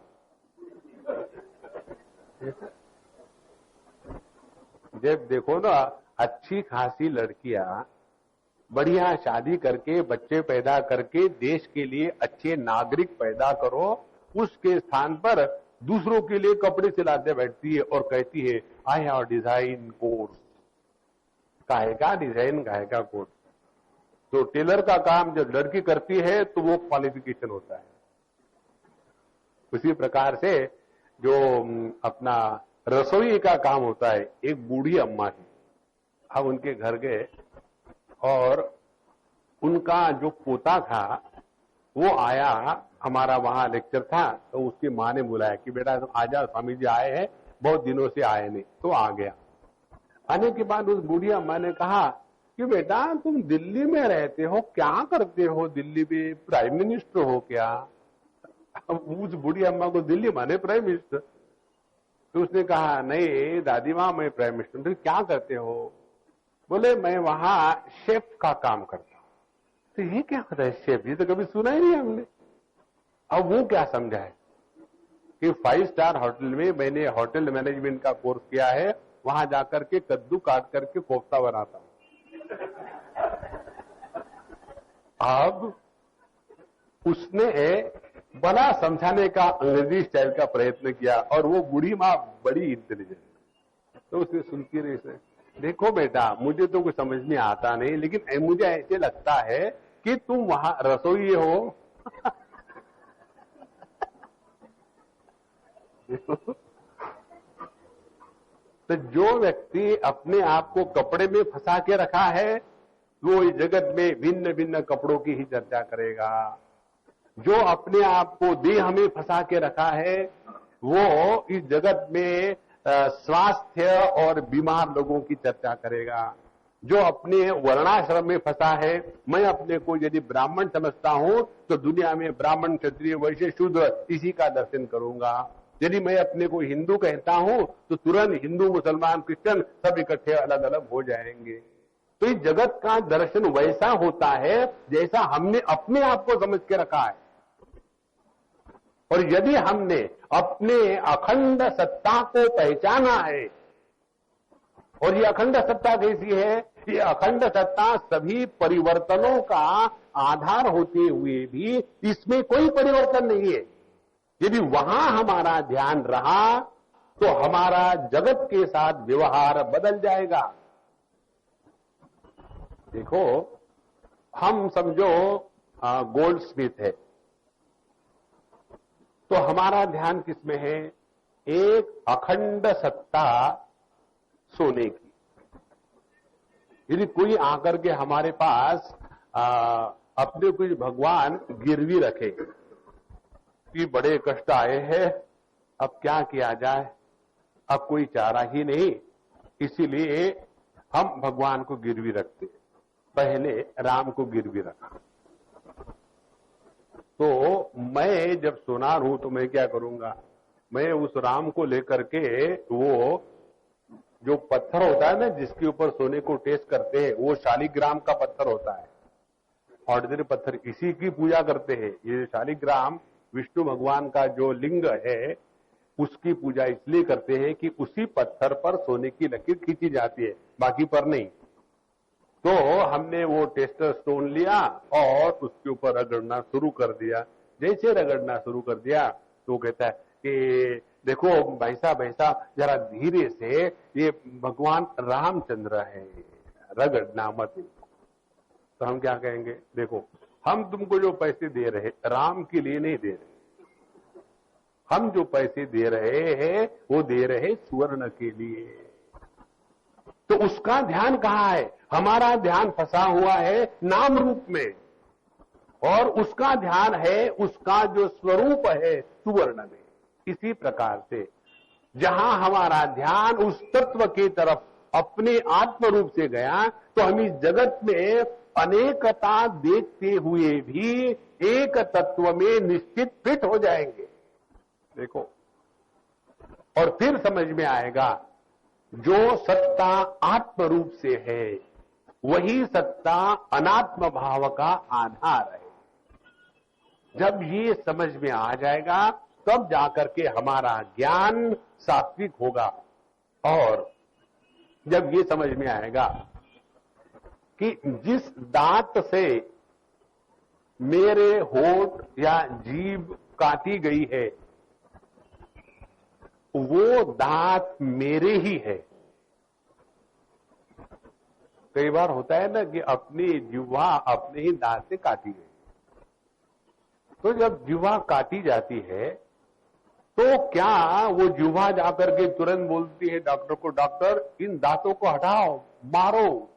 जब देखो ना अच्छी खासी लड़कियां बढ़िया शादी करके बच्चे पैदा करके देश के लिए अच्छे नागरिक पैदा करो, उसके स्थान पर दूसरों के लिए कपड़े सिलाते बैठती है और कहती है आई हैव डिजाइन कोर्स। काहे का डिजाइन, काहे का कोर्स? तो टेलर का काम जब लड़की करती है तो वो क्वालिफिकेशन होता है। उसी प्रकार से जो अपना रसोई का काम होता है, एक बूढ़ी अम्मा है, हम उनके घर गए और उनका जो पोता था वो आया, हमारा वहां लेक्चर था, तो उसकी मां ने बुलाया कि बेटा तुम आ जाओ, स्वामी जी आए हैं, बहुत दिनों से आए नहीं। तो आ गया। आने के बाद उस बूढ़ी अम्मा ने कहा कि बेटा तुम दिल्ली में रहते हो, क्या करते हो दिल्ली में, प्राइम मिनिस्टर हो क्या? उस बूढ़ी अम्मा को दिल्ली माने प्राइम मिनिस्टर। तो उसने कहा नहीं दादी मां मैं प्राइम मिनिस्टर। तो क्या करते हो? बोले मैं वहां शेफ का काम करता हूं। तो ये क्या होता है शेफ? ये तो कभी सुना ही नहीं हमने। अब वो क्या समझा है कि 5 स्टार होटल में मैंने होटल मैनेजमेंट का कोर्स किया है, वहां जाकर के कद्दू काट करके कोफ्ता बनाता हूं। अब उसने बड़ा समझाने का अंग्रेजी स्टाइल का प्रयत्न किया और वो बूढ़ी माँ बड़ी इंटेलिजेंट, तो उसने सुनती रही से, देखो बेटा मुझे तो कुछ समझ में आता नहीं, लेकिन मुझे ऐसे लगता है कि तुम वहां रसोई हो। तो जो व्यक्ति अपने आप को कपड़े में फंसा के रखा है वो इस जगत में भिन्न भिन्न कपड़ों की ही चर्चा करेगा। जो अपने आप को देह में फंसा के रखा है वो इस जगत में स्वास्थ्य और बीमार लोगों की चर्चा करेगा। जो अपने वर्णाश्रम में फंसा है, मैं अपने को यदि ब्राह्मण समझता हूं तो दुनिया में ब्राह्मण क्षत्रिय वैश्य शूद्र इसी का दर्शन करूंगा। यदि मैं अपने को हिंदू कहता हूं तो तुरंत हिंदू मुसलमान क्रिश्चियन सब इकट्ठे अलग अलग हो जाएंगे। तो इस जगत का दर्शन वैसा होता है जैसा हमने अपने आप को समझ के रखा है। और यदि हमने अपने अखंड सत्ता को पहचाना है, और ये अखंड सत्ता कैसी है? ये अखंड सत्ता सभी परिवर्तनों का आधार होते हुए भी इसमें कोई परिवर्तन नहीं है। यदि वहां हमारा ध्यान रहा तो हमारा जगत के साथ व्यवहार बदल जाएगा। देखो हम समझो गोल्ड स्मिथ है, तो हमारा ध्यान किसमें है? एक अखंड सत्ता सोने की। यदि कोई आकर के हमारे पास अपने कुछ भगवान गिरवी रखे कि बड़े कष्ट आए हैं, अब क्या किया जाए, अब कोई चारा ही नहीं, इसीलिए हम भगवान को गिरवी रखते। पहले राम को गिरवी रखा। तो मैं जब सोनार हूं तो मैं क्या करूंगा? मैं उस राम को लेकर के वो जो पत्थर होता है ना जिसके ऊपर सोने को टेस्ट करते हैं, वो शालिग्राम का पत्थर होता है, ऑर्डिनरी पत्थर, इसी की पूजा करते हैं। ये शालिग्राम विष्णु भगवान का जो लिंग है उसकी पूजा इसलिए करते हैं कि उसी पत्थर पर सोने की लकीर खींची जाती है, बाकी पर नहीं। तो हमने वो टेस्टर स्टोन लिया और उसके ऊपर रगड़ना शुरू कर दिया। जैसे रगड़ना शुरू कर दिया तो कहता है कि देखो भैंसा जरा धीरे से, ये भगवान रामचंद्र है, रगड़ना मत। तो हम क्या कहेंगे? देखो हम तुमको जो पैसे दे रहे राम के लिए नहीं दे रहे, हम जो पैसे दे रहे हैं वो दे रहे स्वर्ण के लिए। तो उसका ध्यान कहां है? हमारा ध्यान फंसा हुआ है नाम रूप में, और उसका ध्यान है उसका जो स्वरूप है सुवर्ण में। इसी प्रकार से जहां हमारा ध्यान उस तत्व की तरफ अपने आत्म रूप से गया तो हम इस जगत में अनेकता देखते हुए भी एक तत्व में निश्चित फिट हो जाएंगे। देखो, और फिर समझ में आएगा जो सत्ता आत्म रूप से है वही सत्ता अनात्म भाव का आधार है। जब ये समझ में आ जाएगा तब जाकर के हमारा ज्ञान सात्विक होगा। और जब ये समझ में आएगा कि जिस दांत से मेरे होठ या जीभ काटी गई है वो दांत मेरे ही है। कई बार होता है ना कि अपनी जिह्वा अपने ही दांत से काटी गई, तो जब जिह्वा काटी जाती है तो क्या वो जिह्वा जाकर के तुरंत बोलती है डॉक्टर को, डॉक्टर इन दांतों को हटाओ, मारो,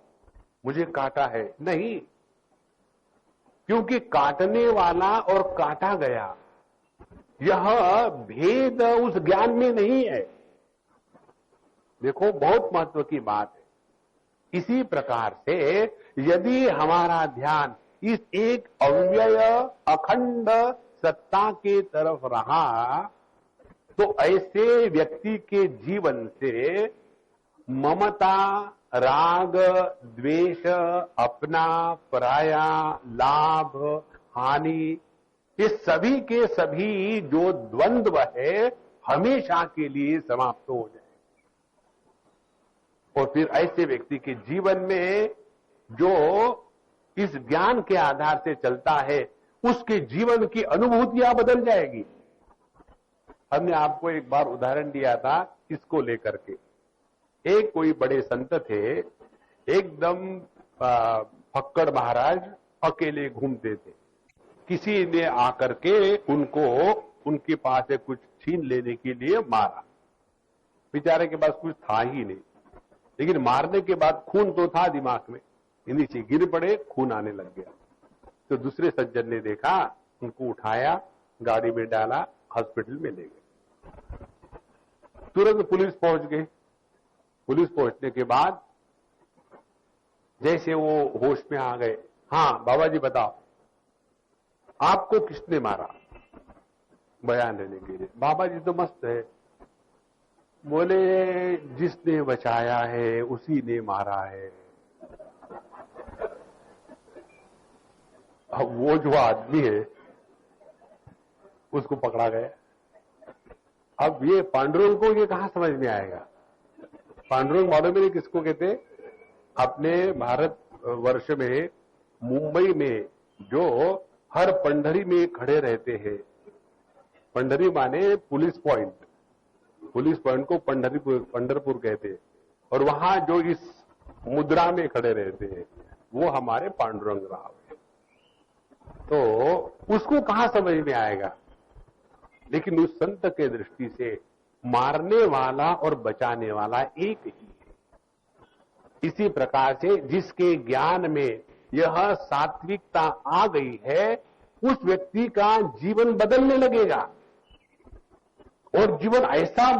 मुझे काटा है? नहीं, क्योंकि काटने वाला और काटा गया यह भेद उस ज्ञान में नहीं है। देखो, बहुत महत्व की बात है। इसी प्रकार से यदि हमारा ध्यान इस एक अव्यय अखंड सत्ता के तरफ रहा तो ऐसे व्यक्ति के जीवन से ममता, राग, द्वेष, अपना, पराया, लाभ, हानि, ये सभी के सभी जो द्वंद्व है हमेशा के लिए समाप्त हो जाए। और फिर ऐसे व्यक्ति के जीवन में जो इस ज्ञान के आधार से चलता है उसके जीवन की अनुभूतियां बदल जाएगी। हमने आपको एक बार उदाहरण दिया था इसको लेकर के। एक कोई बड़े संत थे, एकदम फक्कड़ महाराज अकेले घूमते थे। किसी ने आकर के उनको उनके पास से कुछ छीन लेने के लिए मारा। बेचारे के पास कुछ था ही नहीं, लेकिन मारने के बाद खून तो था दिमाग में, नीचे गिर पड़े, खून आने लग गया। तो दूसरे सज्जन ने देखा, उनको उठाया, गाड़ी में डाला, हॉस्पिटल में ले गए। तुरंत पुलिस पहुंच गई। पुलिस पहुंचने के बाद जैसे वो होश में आ गए, हाँ बाबा जी बताओ आपको किसने मारा? बयान देने के लिए। बाबा जी तो मस्त है, बोले जिसने बचाया है उसी ने मारा है। अब वो जो आदमी है उसको पकड़ा गया। अब ये पांडुरंग को ये कहां समझ में आएगा? पांडुरंग मालूम है किसको कहते? अपने भारत वर्ष में मुंबई में जो हर पंडरी में खड़े रहते हैं, पंडरी माने पुलिस पॉइंट, पुलिस पॉइंट को पंढरपुर कहते हैं, और वहां जो इस मुद्रा में खड़े रहते हैं वो हमारे पांडुरंग राव है। तो उसको कहां समझ में आएगा? लेकिन उस संत के दृष्टि से मारने वाला और बचाने वाला एक ही है। इसी प्रकार से जिसके ज्ञान में यह सात्विकता आ गई है उस व्यक्ति का जीवन बदलने लगेगा। और जीवन ऐसा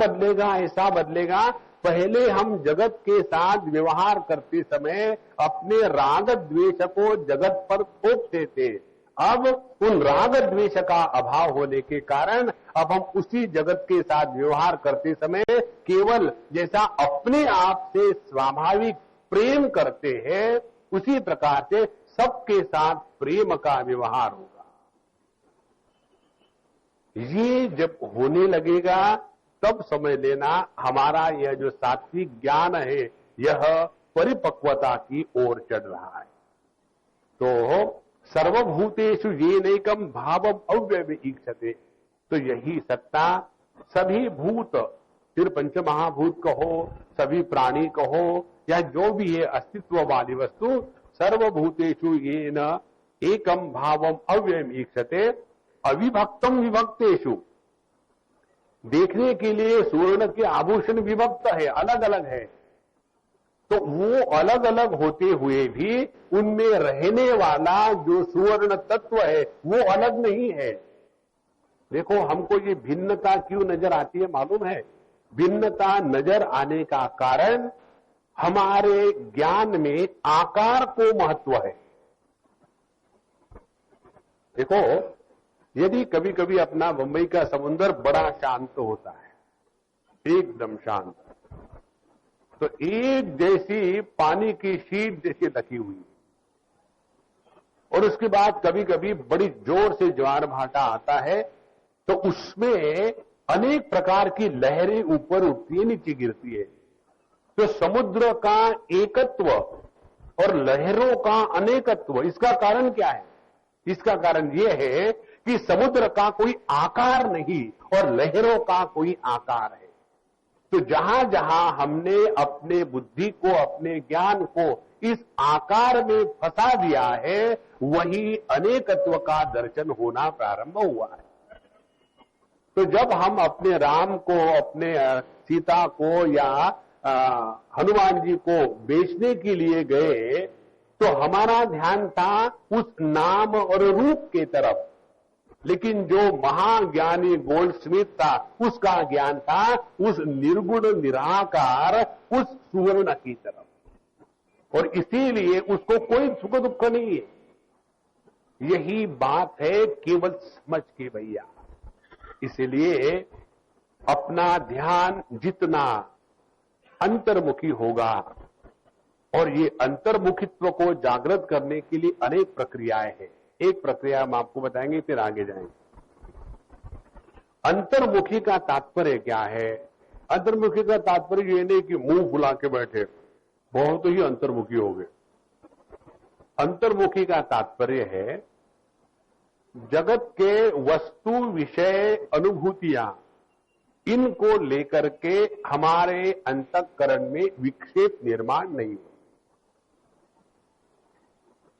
बदलेगा, पहले हम जगत के साथ व्यवहार करते समय अपने राग द्वेष को जगत पर थोपते थे। अब उन राग द्वेष का अभाव होने के कारण अब हम उसी जगत के साथ व्यवहार करते समय केवल जैसा अपने आप से स्वाभाविक प्रेम करते हैं उसी प्रकार से सबके साथ प्रेम का व्यवहार होगा। ये जब होने लगेगा तब समझ लेना हमारा यह जो सात्विक ज्ञान है यह परिपक्वता की ओर चढ़ रहा है। तो सर्वभूतेषु येनैकं भावम् अव्यवीक्षते, तो यही सत्ता सभी भूत, फिर पंचमहाभूत कहो, सभी प्राणी कहो, या जो भी है अस्तित्व वाली वस्तु, सर्वभूतेषु येन एकम भावम अव्यवीक्षते अविभक्तम विभक्तेषु। देखने के लिए सुवर्ण के आभूषण विभक्त है, अलग अलग है, तो वो अलग अलग होते हुए भी उनमें रहने वाला जो सुवर्ण तत्व है वो अलग नहीं है। देखो, हमको ये भिन्नता क्यों नजर आती है मालूम है? भिन्नता नजर आने का कारण हमारे ज्ञान में आकार को महत्व है। देखो, यदि कभी कभी अपना मुंबई का समुद्र बड़ा शांत होता है, एकदम शांत, तो एक जैसी पानी की शीट जैसी लगी हुई, और उसके बाद कभी कभी बड़ी जोर से ज्वार भाटा आता है, तो उसमें अनेक प्रकार की लहरें ऊपर उठती है, नीचे गिरती है। तो समुद्र का एकत्व और लहरों का अनेकत्व, इसका कारण क्या है? इसका कारण यह है कि समुद्र का कोई आकार नहीं और लहरों का कोई आकार है। तो जहां जहां हमने अपने बुद्धि को, अपने ज्ञान को इस आकार में फंसा दिया है, वही अनेकत्व का दर्शन होना प्रारंभ हुआ है। तो जब हम अपने राम को, अपने सीता को या हनुमान जी को बेचने के लिए गए, तो हमारा ध्यान था उस नाम और रूप के तरफ, लेकिन जो महाज्ञानी गोल्डस्मिथ था उसका ज्ञान था उस निर्गुण निराकार, उस सुवर्ण की तरफ, और इसीलिए उसको कोई सुख दुख नहीं है। यही बात है, केवल समझ के भैया। इसलिए अपना ध्यान जितना अंतर्मुखी होगा, और ये अंतर्मुखित्व को जागृत करने के लिए अनेक प्रक्रियाएं हैं। एक प्रक्रिया हम आपको बताएंगे, फिर आगे जाएंगे। अंतर्मुखी का तात्पर्य क्या है? अंतर्मुखी का तात्पर्य ये नहीं कि मुंह फुला के बैठे बहुत ही अंतर्मुखी हो गए। अंतर्मुखी का तात्पर्य है जगत के वस्तु, विषय, अनुभूतियां, इनको लेकर के हमारे अंतःकरण में विक्षेप निर्माण नहीं हो।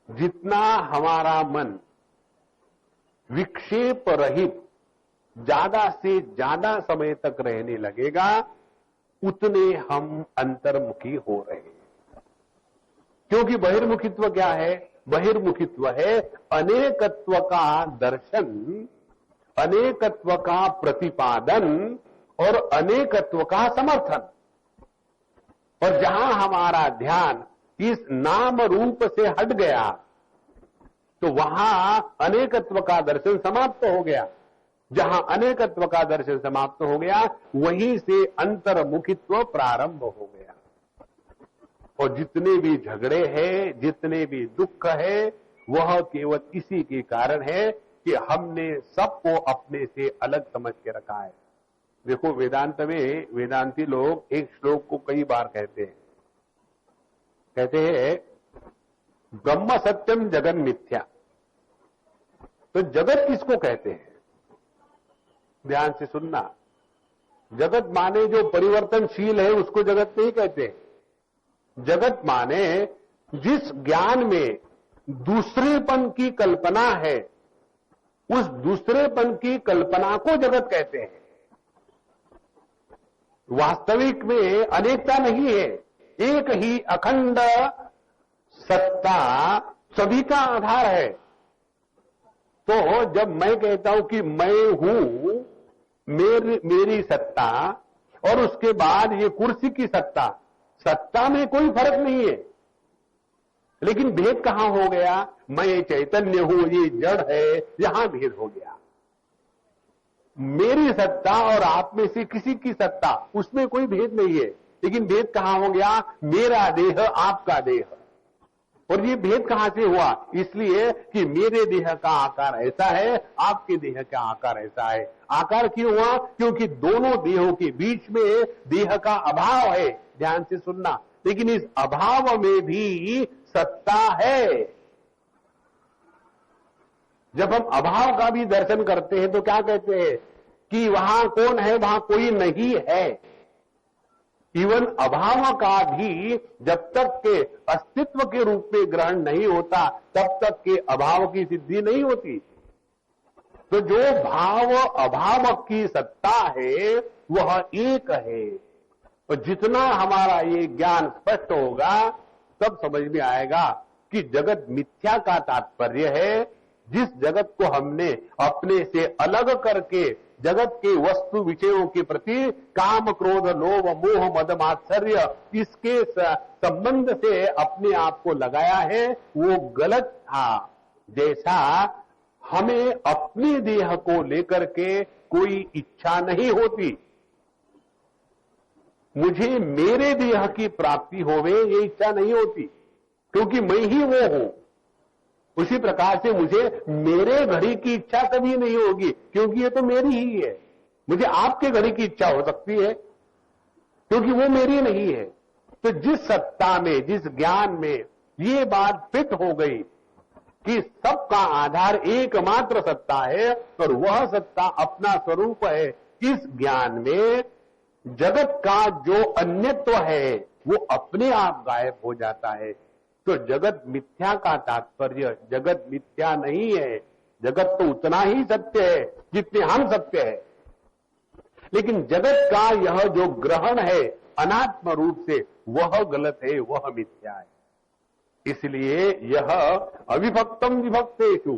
जितना हमारा मन विक्षेप रहित ज्यादा से ज्यादा समय तक रहने लगेगा, उतने हम अंतर्मुखी हो रहे हैं। क्योंकि बहिर्मुखित्व क्या है? बहिर्मुखित्व है अनेकत्व का दर्शन, अनेकत्व का प्रतिपादन और अनेकत्व का समर्थन। और जहां हमारा ध्यान इस नाम रूप से हट गया, तो वहां अनेकत्व का दर्शन समाप्त हो गया। जहां अनेकत्व का दर्शन समाप्त हो गया, वहीं से अंतर्मुखित्व प्रारंभ हो गया। और जितने भी झगड़े हैं, जितने भी दुख है, वह केवल इसी के कारण है कि हमने सबको अपने से अलग समझ के रखा है। देखो, वेदांत में वेदांती लोग एक श्लोक को कई बार कहते हैं ब्रह्म सत्यम जगन मिथ्या। तो जगत किसको कहते हैं? ध्यान से सुनना। जगत माने जो परिवर्तनशील है उसको जगत नहीं कहते। जगत माने जिस ज्ञान में दूसरेपन की कल्पना है, उस दूसरेपन की कल्पना को जगत कहते हैं। वास्तविक में अनेकता नहीं है, एक ही अखंड सत्ता सभी का आधार है। तो जब मैं कहता हूं कि मैं हूं, मेरी सत्ता, और उसके बाद ये कुर्सी की सत्ता, सत्ता में कोई फर्क नहीं है। लेकिन भेद कहां हो गया? मैं चैतन्य हूं, ये जड़ है, यहां भेद हो गया। मेरी सत्ता और आप में से किसी की सत्ता, उसमें कोई भेद नहीं है। लेकिन भेद कहां हो गया? मेरा देह, आपका देह। और ये भेद कहां से हुआ? इसलिए कि मेरे देह का आकार ऐसा है, आपके देह का आकार ऐसा है। आकार क्यों हुआ? क्योंकि दोनों देहों के बीच में देह का अभाव है। ध्यान से सुनना। लेकिन इस अभाव में भी सत्ता है। जब हम अभाव का भी दर्शन करते हैं तो क्या कहते हैं कि वहां कौन है? वहां कोई नहीं है। इवन अभाव का भी जब तक के अस्तित्व के रूप में ग्रहण नहीं होता, तब तक के अभाव की सिद्धि नहीं होती। तो जो भाव अभाव की सत्ता है, वह एक है। और जितना हमारा ये ज्ञान स्पष्ट होगा, तब समझ में आएगा कि जगत मिथ्या का तात्पर्य है जिस जगत को हमने अपने से अलग करके जगत के वस्तु विषयों के प्रति काम, क्रोध, लोभ, मोह, मद, मात्सर्य, इसके संबंध से अपने आप को लगाया है, वो गलत था। जैसा हमें अपने देह को लेकर के कोई इच्छा नहीं होती। मुझे मेरे देह की प्राप्ति होवे, ये इच्छा नहीं होती, क्योंकि मैं ही वो हूं। उसी प्रकार से मुझे मेरे घड़ी की इच्छा कभी नहीं होगी, क्योंकि ये तो मेरी ही है। मुझे आपके घड़ी की इच्छा हो सकती है, क्योंकि वो मेरी नहीं है। तो जिस सत्ता में, जिस ज्ञान में ये बात फिट हो गई कि सबका आधार एकमात्र सत्ता है और वह सत्ता अपना स्वरूप है, इस ज्ञान में जगत का जो अन्यत्व है वो अपने आप गायब हो जाता है। तो जगत मिथ्या का तात्पर्य जगत मिथ्या नहीं है, जगत तो उतना ही सत्य है जितने हम सत्य है, लेकिन जगत का यह जो ग्रहण है अनात्म रूप से वह गलत है, वह मिथ्या है। इसलिए यह अविभक्तम विभक्तेषु,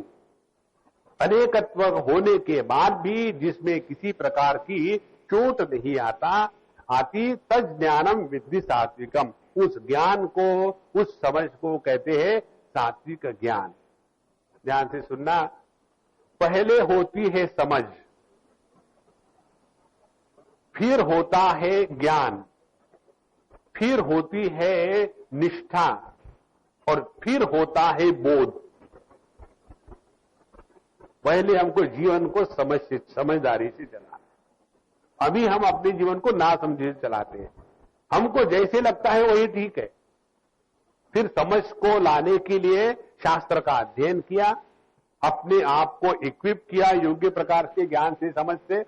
अनेकत्व होने के बाद भी जिसमें किसी प्रकार की चोट नहीं आती, तज ज्ञानम विद्धि सात्विकम, उस ज्ञान को, उस समझ को कहते हैं सात्विक ज्ञान। ध्यान से सुनना, पहले होती है समझ, फिर होता है ज्ञान, फिर होती है निष्ठा और फिर होता है बोध। पहले हमको जीवन को समझदारी से चलाना, अभी हम अपने जीवन को ना समझे चलाते हैं, हमको जैसे लगता है वही ठीक है। फिर समझ को लाने के लिए शास्त्र का अध्ययन किया, अपने आप को इक्विप किया योग्य प्रकार से ज्ञान से, समझ से।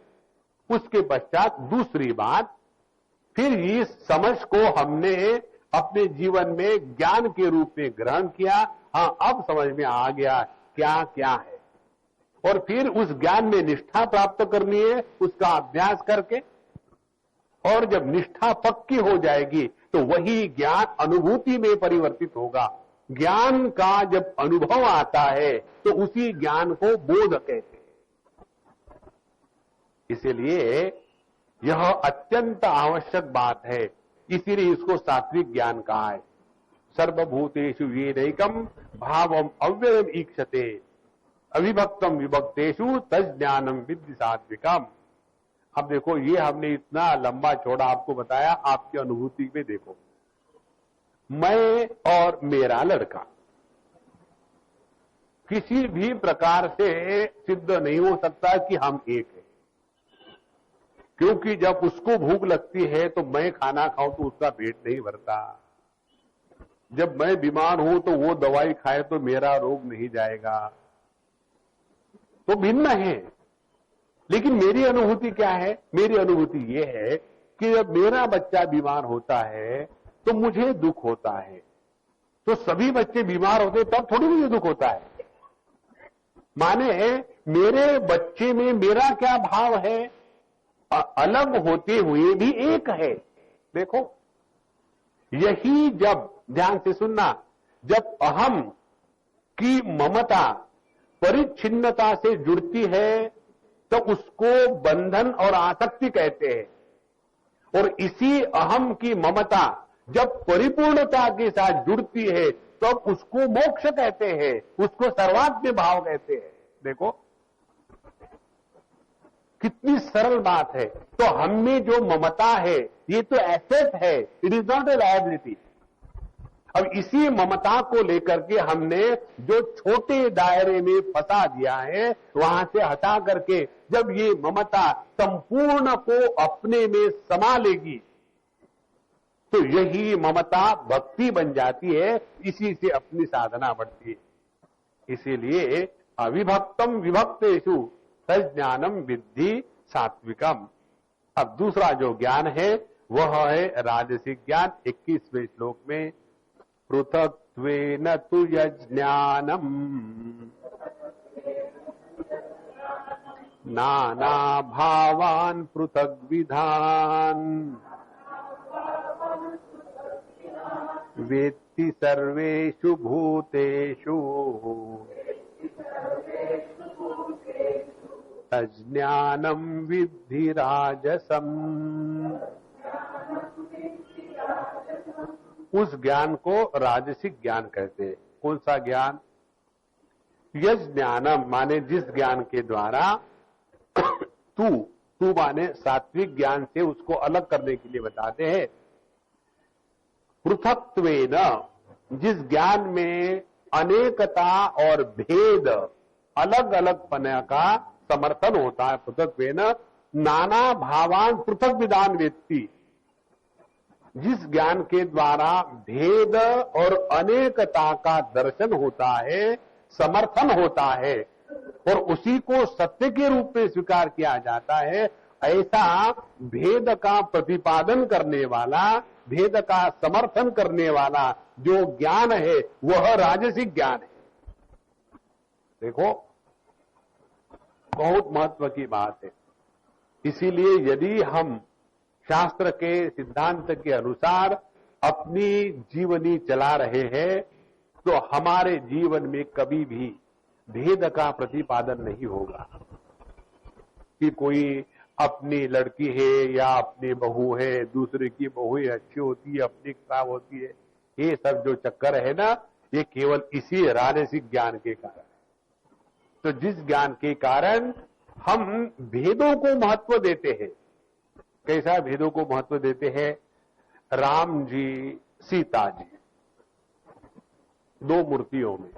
उसके पश्चात दूसरी बात, फिर इस समझ को हमने अपने जीवन में ज्ञान के रूप में ग्रहण किया। हाँ, अब समझ में आ गया क्या क्या है, और फिर उस ज्ञान में निष्ठा प्राप्त करनी है, उसका अभ्यास करके। और जब निष्ठा पक्की हो जाएगी तो वही ज्ञान अनुभूति में परिवर्तित होगा। ज्ञान का जब अनुभव आता है तो उसी ज्ञान को बोध कहते हैं। इसलिए यह अत्यंत आवश्यक बात है, इसीलिए इसको सात्विक ज्ञान कहा है। सर्वभूतेषु येनैकम भावम अव्ययम ईक्षते अविभक्तम विभक्तेषु तज्ज्ञानम विद्धि सात्विकम। अब देखो, ये हमने इतना लंबा चौड़ा आपको बताया, आपकी अनुभूति में देखो, मैं और मेरा लड़का किसी भी प्रकार से सिद्ध नहीं हो सकता कि हम एक हैं, क्योंकि जब उसको भूख लगती है तो मैं खाना खाऊं तो उसका पेट नहीं भरता, जब मैं बीमार हूं तो वो दवाई खाए तो मेरा रोग नहीं जाएगा। तो भिन्न है, लेकिन मेरी अनुभूति क्या है? मेरी अनुभूति ये है कि जब मेरा बच्चा बीमार होता है तो मुझे दुख होता है। तो सभी बच्चे बीमार होते तब थोड़ी मुझे दुख होता है। माने मेरे बच्चे में मेरा क्या भाव है? अलग होते हुए भी एक है। देखो, यही जब, ध्यान से सुनना, जब अहम की ममता परिच्छिन्नता से जुड़ती है तो उसको बंधन और आसक्ति कहते हैं। और इसी अहम की ममता जब परिपूर्णता के साथ जुड़ती है तो उसको मोक्ष कहते हैं, उसको सर्वात्म भाव कहते हैं। देखो कितनी सरल बात है। तो हम में जो ममता है ये तो एसेट है, it is not a liability. अब इसी ममता को लेकर के हमने जो छोटे दायरे में फंसा दिया है, वहां से हटा करके जब ये ममता संपूर्ण को अपने में समा लेगी तो यही ममता भक्ति बन जाती है, इसी से अपनी साधना बढ़ती है। इसीलिए अविभक्तम विभक्तेषु तज्ज्ञानम विद्धि सात्विकम। अब दूसरा जो ज्ञान है वह है राजसिक ज्ञान। 21वें श्लोक में पृथक्त्वेन तु यज्ञानम नाना भावान पृथग्विधान वेत्ति सर्वेषु भूतेषु तज्ज्ञानम विद्धि राजसम। उस ज्ञान को राजसिक ज्ञान कहते हैं। कौन सा ज्ञान? यज ज्ञानम माने जिस ज्ञान के द्वारा तू माने सात्विक ज्ञान से उसको अलग करने के लिए बताते हैं। पृथक्त्वेन, जिस ज्ञान में अनेकता और भेद अलग अलग पना का समर्थन होता है। पृथक्त्वेन नाना भावान पृथक विदान वेत्ति। जिस ज्ञान के द्वारा भेद और अनेकता का दर्शन होता है, समर्थन होता है और उसी को सत्य के रूप में स्वीकार किया जाता है, ऐसा भेद का प्रतिपादन करने वाला, भेद का समर्थन करने वाला जो ज्ञान है वह राजसिक ज्ञान है। देखो, बहुत महत्व की बात है। इसीलिए यदि हम शास्त्र के सिद्धांत के अनुसार अपनी जीवनी चला रहे हैं तो हमारे जीवन में कभी भी भेद का प्रतिपादन नहीं होगा कि कोई अपनी लड़की है या अपनी बहू है, दूसरे की बहू अच्छी होती है, अपनी खराब होती है। ये सब जो चक्कर है ना, ये केवल इसी राजसिक ज्ञान के कारण। तो जिस ज्ञान के कारण हम भेदों को महत्व देते हैं, कैसा भेदों को महत्व देते हैं? राम जी, सीता जी, दो मूर्तियों में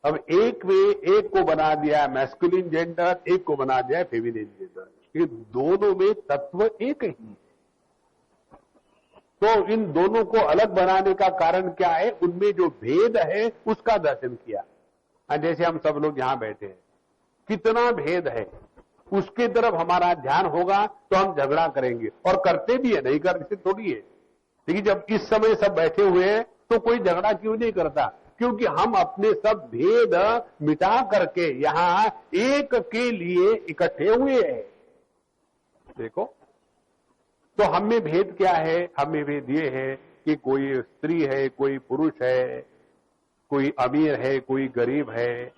अब एक को बना दिया मैस्कुलिन जेंडर, एक को बना दिया फेमिनिन जेंडर। ये दोनों में तत्व एक ही है। तो इन दोनों को अलग बनाने का कारण क्या है? उनमें जो भेद है उसका दर्शन किया। जैसे हम सब लोग यहां बैठे हैं, कितना भेद है, उसके तरफ हमारा ध्यान होगा तो हम झगड़ा करेंगे, और करते भी है, नहीं करते थोड़ी है। लेकिन जब इस समय सब बैठे हुए हैं तो कोई झगड़ा क्यों नहीं करता? क्योंकि हम अपने सब भेद मिटा करके यहां एक के लिए इकट्ठे हुए हैं। देखो, तो हम में भेद क्या है? हम में भेद ये है कि कोई स्त्री है, कोई पुरुष है, कोई अमीर है, कोई गरीब है,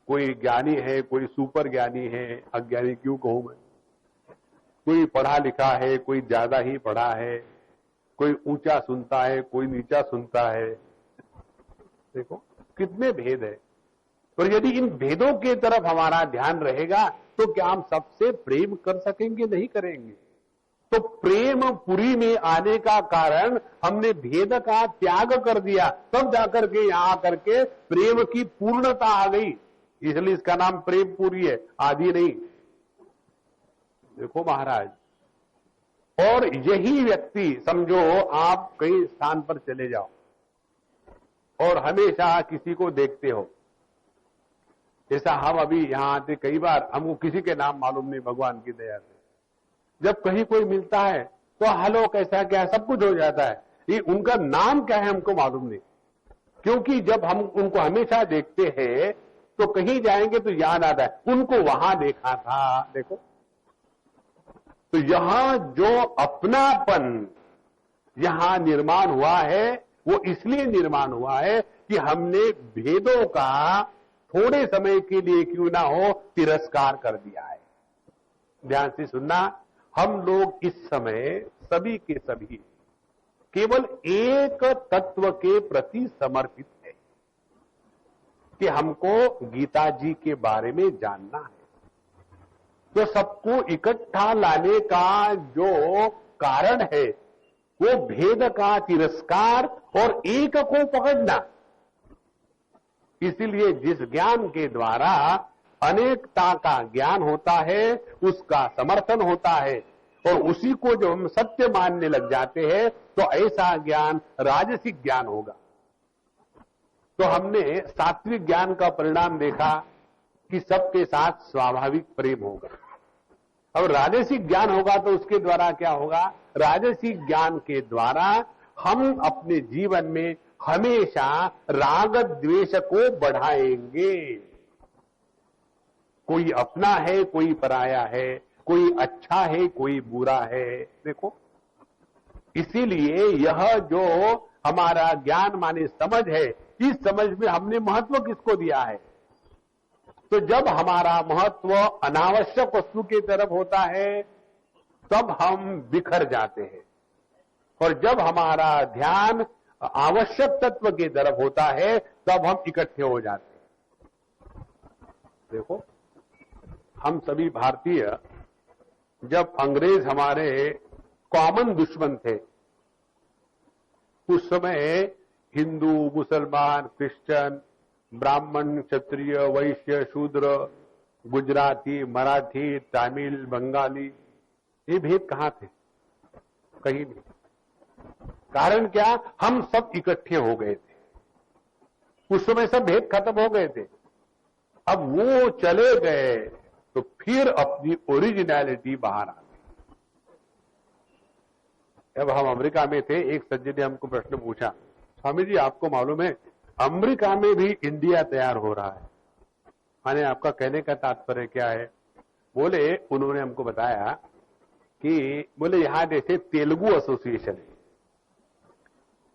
कोई ज्ञानी है, कोई सुपर ज्ञानी है, अज्ञानी क्यों कहूं मैं, कोई पढ़ा लिखा है, कोई ज्यादा ही पढ़ा है, कोई ऊंचा सुनता है, कोई नीचा सुनता है। देखो कितने भेद है। और यदि इन भेदों के तरफ हमारा ध्यान रहेगा तो क्या हम सबसे प्रेम कर सकेंगे? नहीं करेंगे। तो प्रेम पुरी में आने का कारण हमने भेद का त्याग कर दिया, तब जाकर के यहां आकर के प्रेम की पूर्णता आ गई। इसलिए इसका नाम प्रेम पूरी है, आदि नहीं। देखो महाराज, और यही व्यक्ति, समझो आप कहीं स्थान पर चले जाओ और हमेशा किसी को देखते हो, जैसा हम अभी यहां आते कई बार हमको किसी के नाम मालूम नहीं, भगवान की दया से जब कहीं कोई मिलता है तो हेलो कैसा क्या है सब कुछ हो जाता है। ये उनका नाम क्या है हमको मालूम नहीं, क्योंकि जब हम उनको हमेशा देखते हैं तो कहीं जाएंगे तो याद आता है उनको वहां देखा था। देखो, तो यहां जो अपनापन यहां निर्माण हुआ है वो इसलिए निर्माण हुआ है कि हमने भेदों का थोड़े समय के लिए क्यों ना हो तिरस्कार कर दिया है। ध्यान से सुनना, हम लोग इस समय सभी के सभी केवल एक तत्व के प्रति समर्पित है कि हमको गीता जी के बारे में जानना है। तो सबको इकट्ठा लाने का जो कारण है वो भेद का तिरस्कार और एक को पकड़ना। इसीलिए जिस ज्ञान के द्वारा अनेकता का ज्ञान होता है उसका समर्थन होता है, और उसी को जो हम सत्य मानने लग जाते हैं तो ऐसा ज्ञान राजसिक ज्ञान होगा। तो हमने सात्विक ज्ञान का परिणाम देखा कि सबके साथ स्वाभाविक प्रेम होगा। अब राजसिक ज्ञान होगा तो उसके द्वारा क्या होगा? राजसिक ज्ञान के द्वारा हम अपने जीवन में हमेशा राग द्वेष को बढ़ाएंगे। कोई अपना है, कोई पराया है, कोई अच्छा है, कोई बुरा है। देखो, इसीलिए यह जो हमारा ज्ञान माने समझ है, इस समझ में हमने महत्व किसको दिया है? तो जब हमारा महत्व अनावश्यक वस्तु की तरफ होता है तब हम बिखर जाते हैं, और जब हमारा ध्यान आवश्यक तत्व की तरफ होता है तब हम इकट्ठे हो जाते हैं। देखो, हम सभी भारतीय जब अंग्रेज हमारे कॉमन दुश्मन थे, उस समय हिंदू, मुसलमान, क्रिश्चियन, ब्राह्मण, क्षत्रिय, वैश्य, शूद्र, गुजराती, मराठी, तमिल, बंगाली, ये भेद कहां थे? कहीं नहीं। कारण क्या? हम सब इकट्ठे हो गए थे। उस समय सब भेद खत्म हो गए थे। अब वो चले गए तो फिर अपनी ओरिजिनलिटी बाहर आ गई। अब हम अमेरिका में थे, एक सज्जन ने हमको प्रश्न पूछा, स्वामी जी आपको मालूम है अमेरिका में भी इंडिया तैयार हो रहा है? माने आपका कहने का तात्पर्य क्या है? बोले, उन्होंने हमको बताया कि बोले यहां जैसे तेलुगु एसोसिएशन है,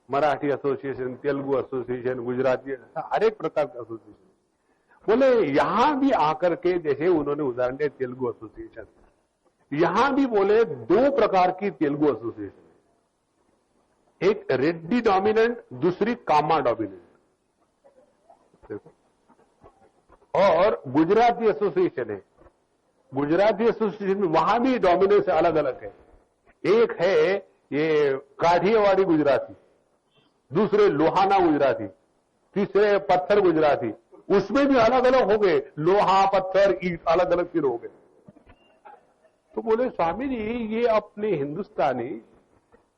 मराठी एसोसिएशन, तेलुगु एसोसिएशन, गुजराती, हर एक प्रकार का एसोसिएशन। बोले यहां भी आकर के, जैसे उन्होंने उदाहरण दिया तेलुगु एसोसिएशन, यहां भी बोले दो प्रकार की तेलुगु एसोसिएशन है, एक रेड्डी डोमिनेंट, दूसरी कामा डोमिनेंट। और गुजराती एसोसिएशन है, गुजराती एसोसिएशन में वहां भी डोमिनेंस अलग अलग है। एक है ये काठियावाड़ी गुजराती, दूसरे लोहाना गुजराती, तीसरे पत्थर गुजराती। उसमें भी अलग अलग हो गए, लोहा, पत्थर, ईंट अलग अलग फिर हो गए। तो बोले स्वामी जी ये अपने हिंदुस्तानी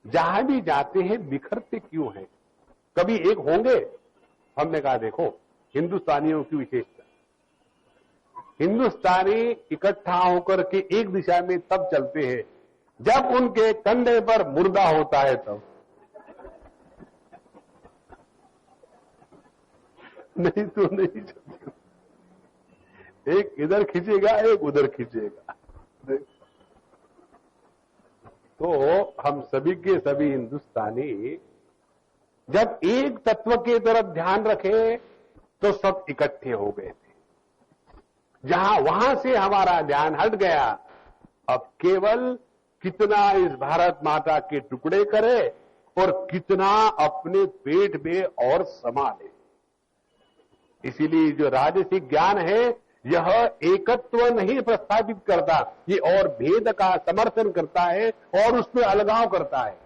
जहां भी जाते हैं बिखरते क्यों हैं? कभी एक होंगे? हमने कहा देखो हिंदुस्तानियों की विशेषता, हिंदुस्तानी इकट्ठा होकर के एक दिशा में तब चलते हैं जब उनके कंधे पर मुर्दा होता है तब। नहीं तो नहीं चलते। एक इधर खींचेगा, एक उधर खींचेगा। तो हम सभी के सभी हिंदुस्तानी जब एक तत्व की तरफ ध्यान रखे तो सब इकट्ठे हो गए थे। जहां वहां से हमारा ध्यान हट गया, अब केवल कितना इस भारत माता के टुकड़े करे और कितना अपने पेट में और समा ले। इसीलिए जो राजसिक ज्ञान है यह एकत्व नहीं प्रस्थापित करता, ये और भेद का समर्थन करता है और उसमें अलगाव करता है।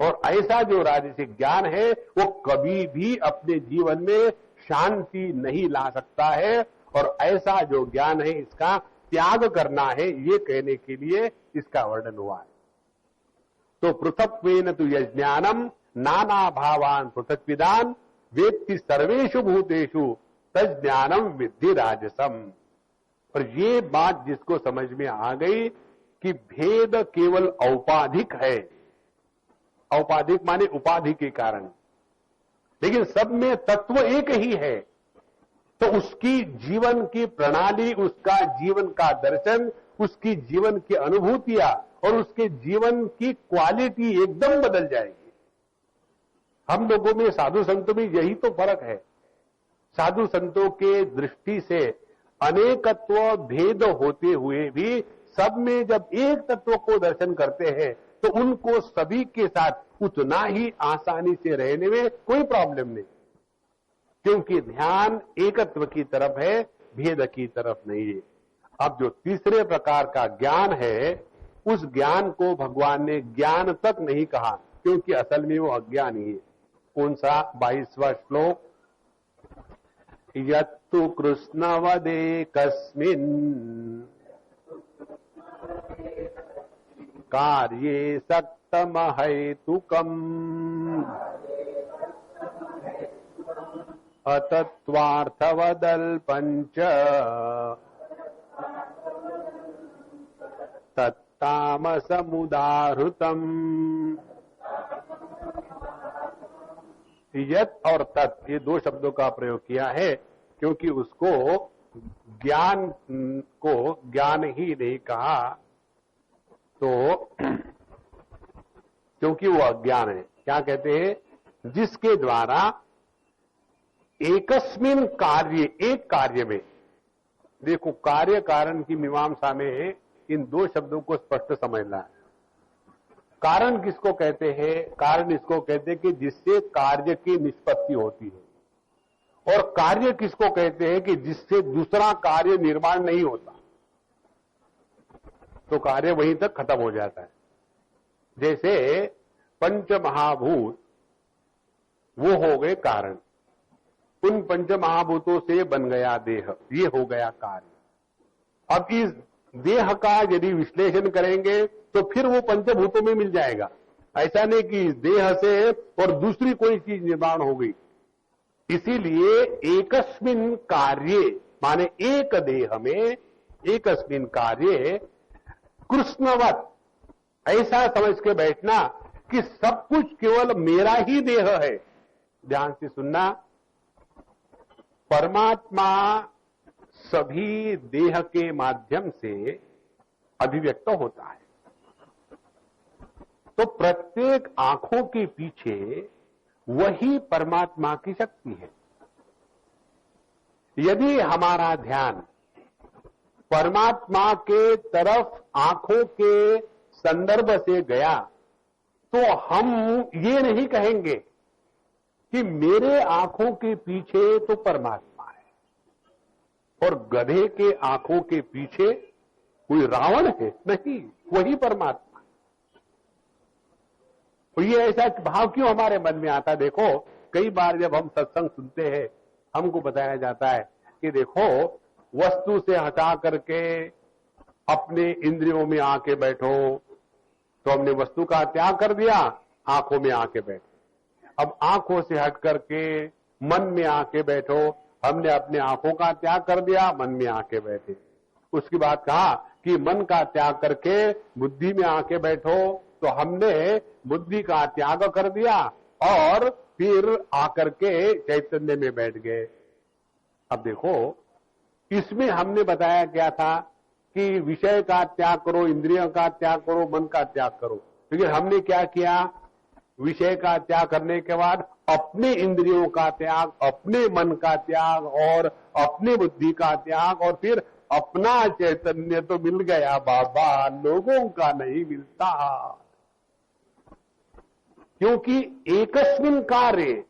और ऐसा जो राजसिक ज्ञान है वो कभी भी अपने जीवन में शांति नहीं ला सकता है। और ऐसा जो ज्ञान है इसका त्याग करना है, ये कहने के लिए इसका वर्णन हुआ है। तो पृथक्त्वेन तु यज्ञानम नाना भावान पृथक्विदान वेत्ति सर्वेषु भूतेषु तज्ज्ञानम विद्धि राजसम। और ये बात जिसको समझ में आ गई कि भेद केवल औपाधिक है, औपाधिक माने उपाधि के कारण, लेकिन सब में तत्व एक ही है, तो उसकी जीवन की प्रणाली, उसका जीवन का दर्शन, उसकी जीवन की अनुभूतियां और उसके जीवन की क्वालिटी एकदम बदल जाएगी। हम लोगों में, साधु संतों में यही तो फर्क है। साधु संतों के दृष्टि से अनेकत्व भेद होते हुए भी सब में जब एक तत्व को दर्शन करते हैं तो उनको सभी के साथ उतना ही आसानी से रहने में कोई प्रॉब्लम नहीं, क्योंकि ध्यान एकत्व की तरफ है, भेद की तरफ नहीं है। अब जो तीसरे प्रकार का ज्ञान है, उस ज्ञान को भगवान ने ज्ञान तक नहीं कहा, क्योंकि असल में वो अज्ञान ही है। कौन सा? 22वां श्लोक, यत्तु कृष्णवदे कस्मिन् कार्ये सक्तमहैतुकम् अतत्वार्थवदल्पञ्च तत्तामसमुदाहृतम्। यत् और तत्, ये दो शब्दों का प्रयोग किया है क्योंकि उसको ज्ञान को ज्ञान ही नहीं कहा, तो क्योंकि वो अज्ञान है। क्या कहते हैं? जिसके द्वारा एकस्मिन कार्य, एक कार्य में, देखो कार्य कारण की मीमांसा में इन दो शब्दों को स्पष्ट समझना है। कारण किसको कहते हैं? कारण इसको कहते हैं कि जिससे कार्य की निष्पत्ति होती है। और कार्य किसको कहते हैं? कि जिससे दूसरा कार्य निर्माण नहीं होता, तो कार्य वहीं तक खत्म हो जाता है। जैसे पंच महाभूत वो हो गए कारण। उन पंच महाभूतों से बन गया देह, ये हो गया कार्य। अब इस देह का यदि विश्लेषण करेंगे तो फिर वो पंचभूतों में मिल जाएगा। ऐसा नहीं कि इस देह से और दूसरी कोई चीज निर्माण हो गई। इसीलिए एकस्मिन कार्ये माने एक देह में एकस्मिन कार्ये कृष्णवत, ऐसा समझ के बैठना कि सब कुछ केवल मेरा ही देह है। ध्यान से सुनना, परमात्मा सभी देह के माध्यम से अभिव्यक्त होता है। तो प्रत्येक आंखों के पीछे वही परमात्मा की शक्ति है। यदि हमारा ध्यान परमात्मा के तरफ आंखों के संदर्भ से गया तो हम ये नहीं कहेंगे कि मेरे आंखों के पीछे तो परमात्मा है और गधे के आंखों के पीछे कोई रावण है, नहीं, वही परमात्मा। तो ये ऐसा भाव क्यों हमारे मन में आता? देखो, कई बार जब हम सत्संग सुनते हैं हमको बताया जाता है कि देखो, वस्तु से हटा करके अपने इंद्रियों में आके बैठो, तो हमने वस्तु का त्याग कर दिया, आंखों में आके बैठो। अब आंखों से हट करके मन में आके बैठो, हमने अपने आंखों का त्याग कर दिया, मन में आके बैठे। उसके बाद कहा कि मन का त्याग करके बुद्धि में आके बैठो, तो हमने बुद्धि का त्याग कर दिया और फिर आकर के चैतन्य में बैठ गए। अब देखो, इसमें हमने बताया क्या था कि विषय का त्याग करो, इंद्रियों का त्याग करो, मन का त्याग करो। लेकिन हमने क्या किया? विषय का त्याग करने के बाद अपने इंद्रियों का त्याग, अपने मन का त्याग और अपने बुद्धि का त्याग, और फिर अपना चैतन्य तो मिल गया बाबा, लोगों का नहीं मिलता। क्योंकि एकस्मिन कार्य,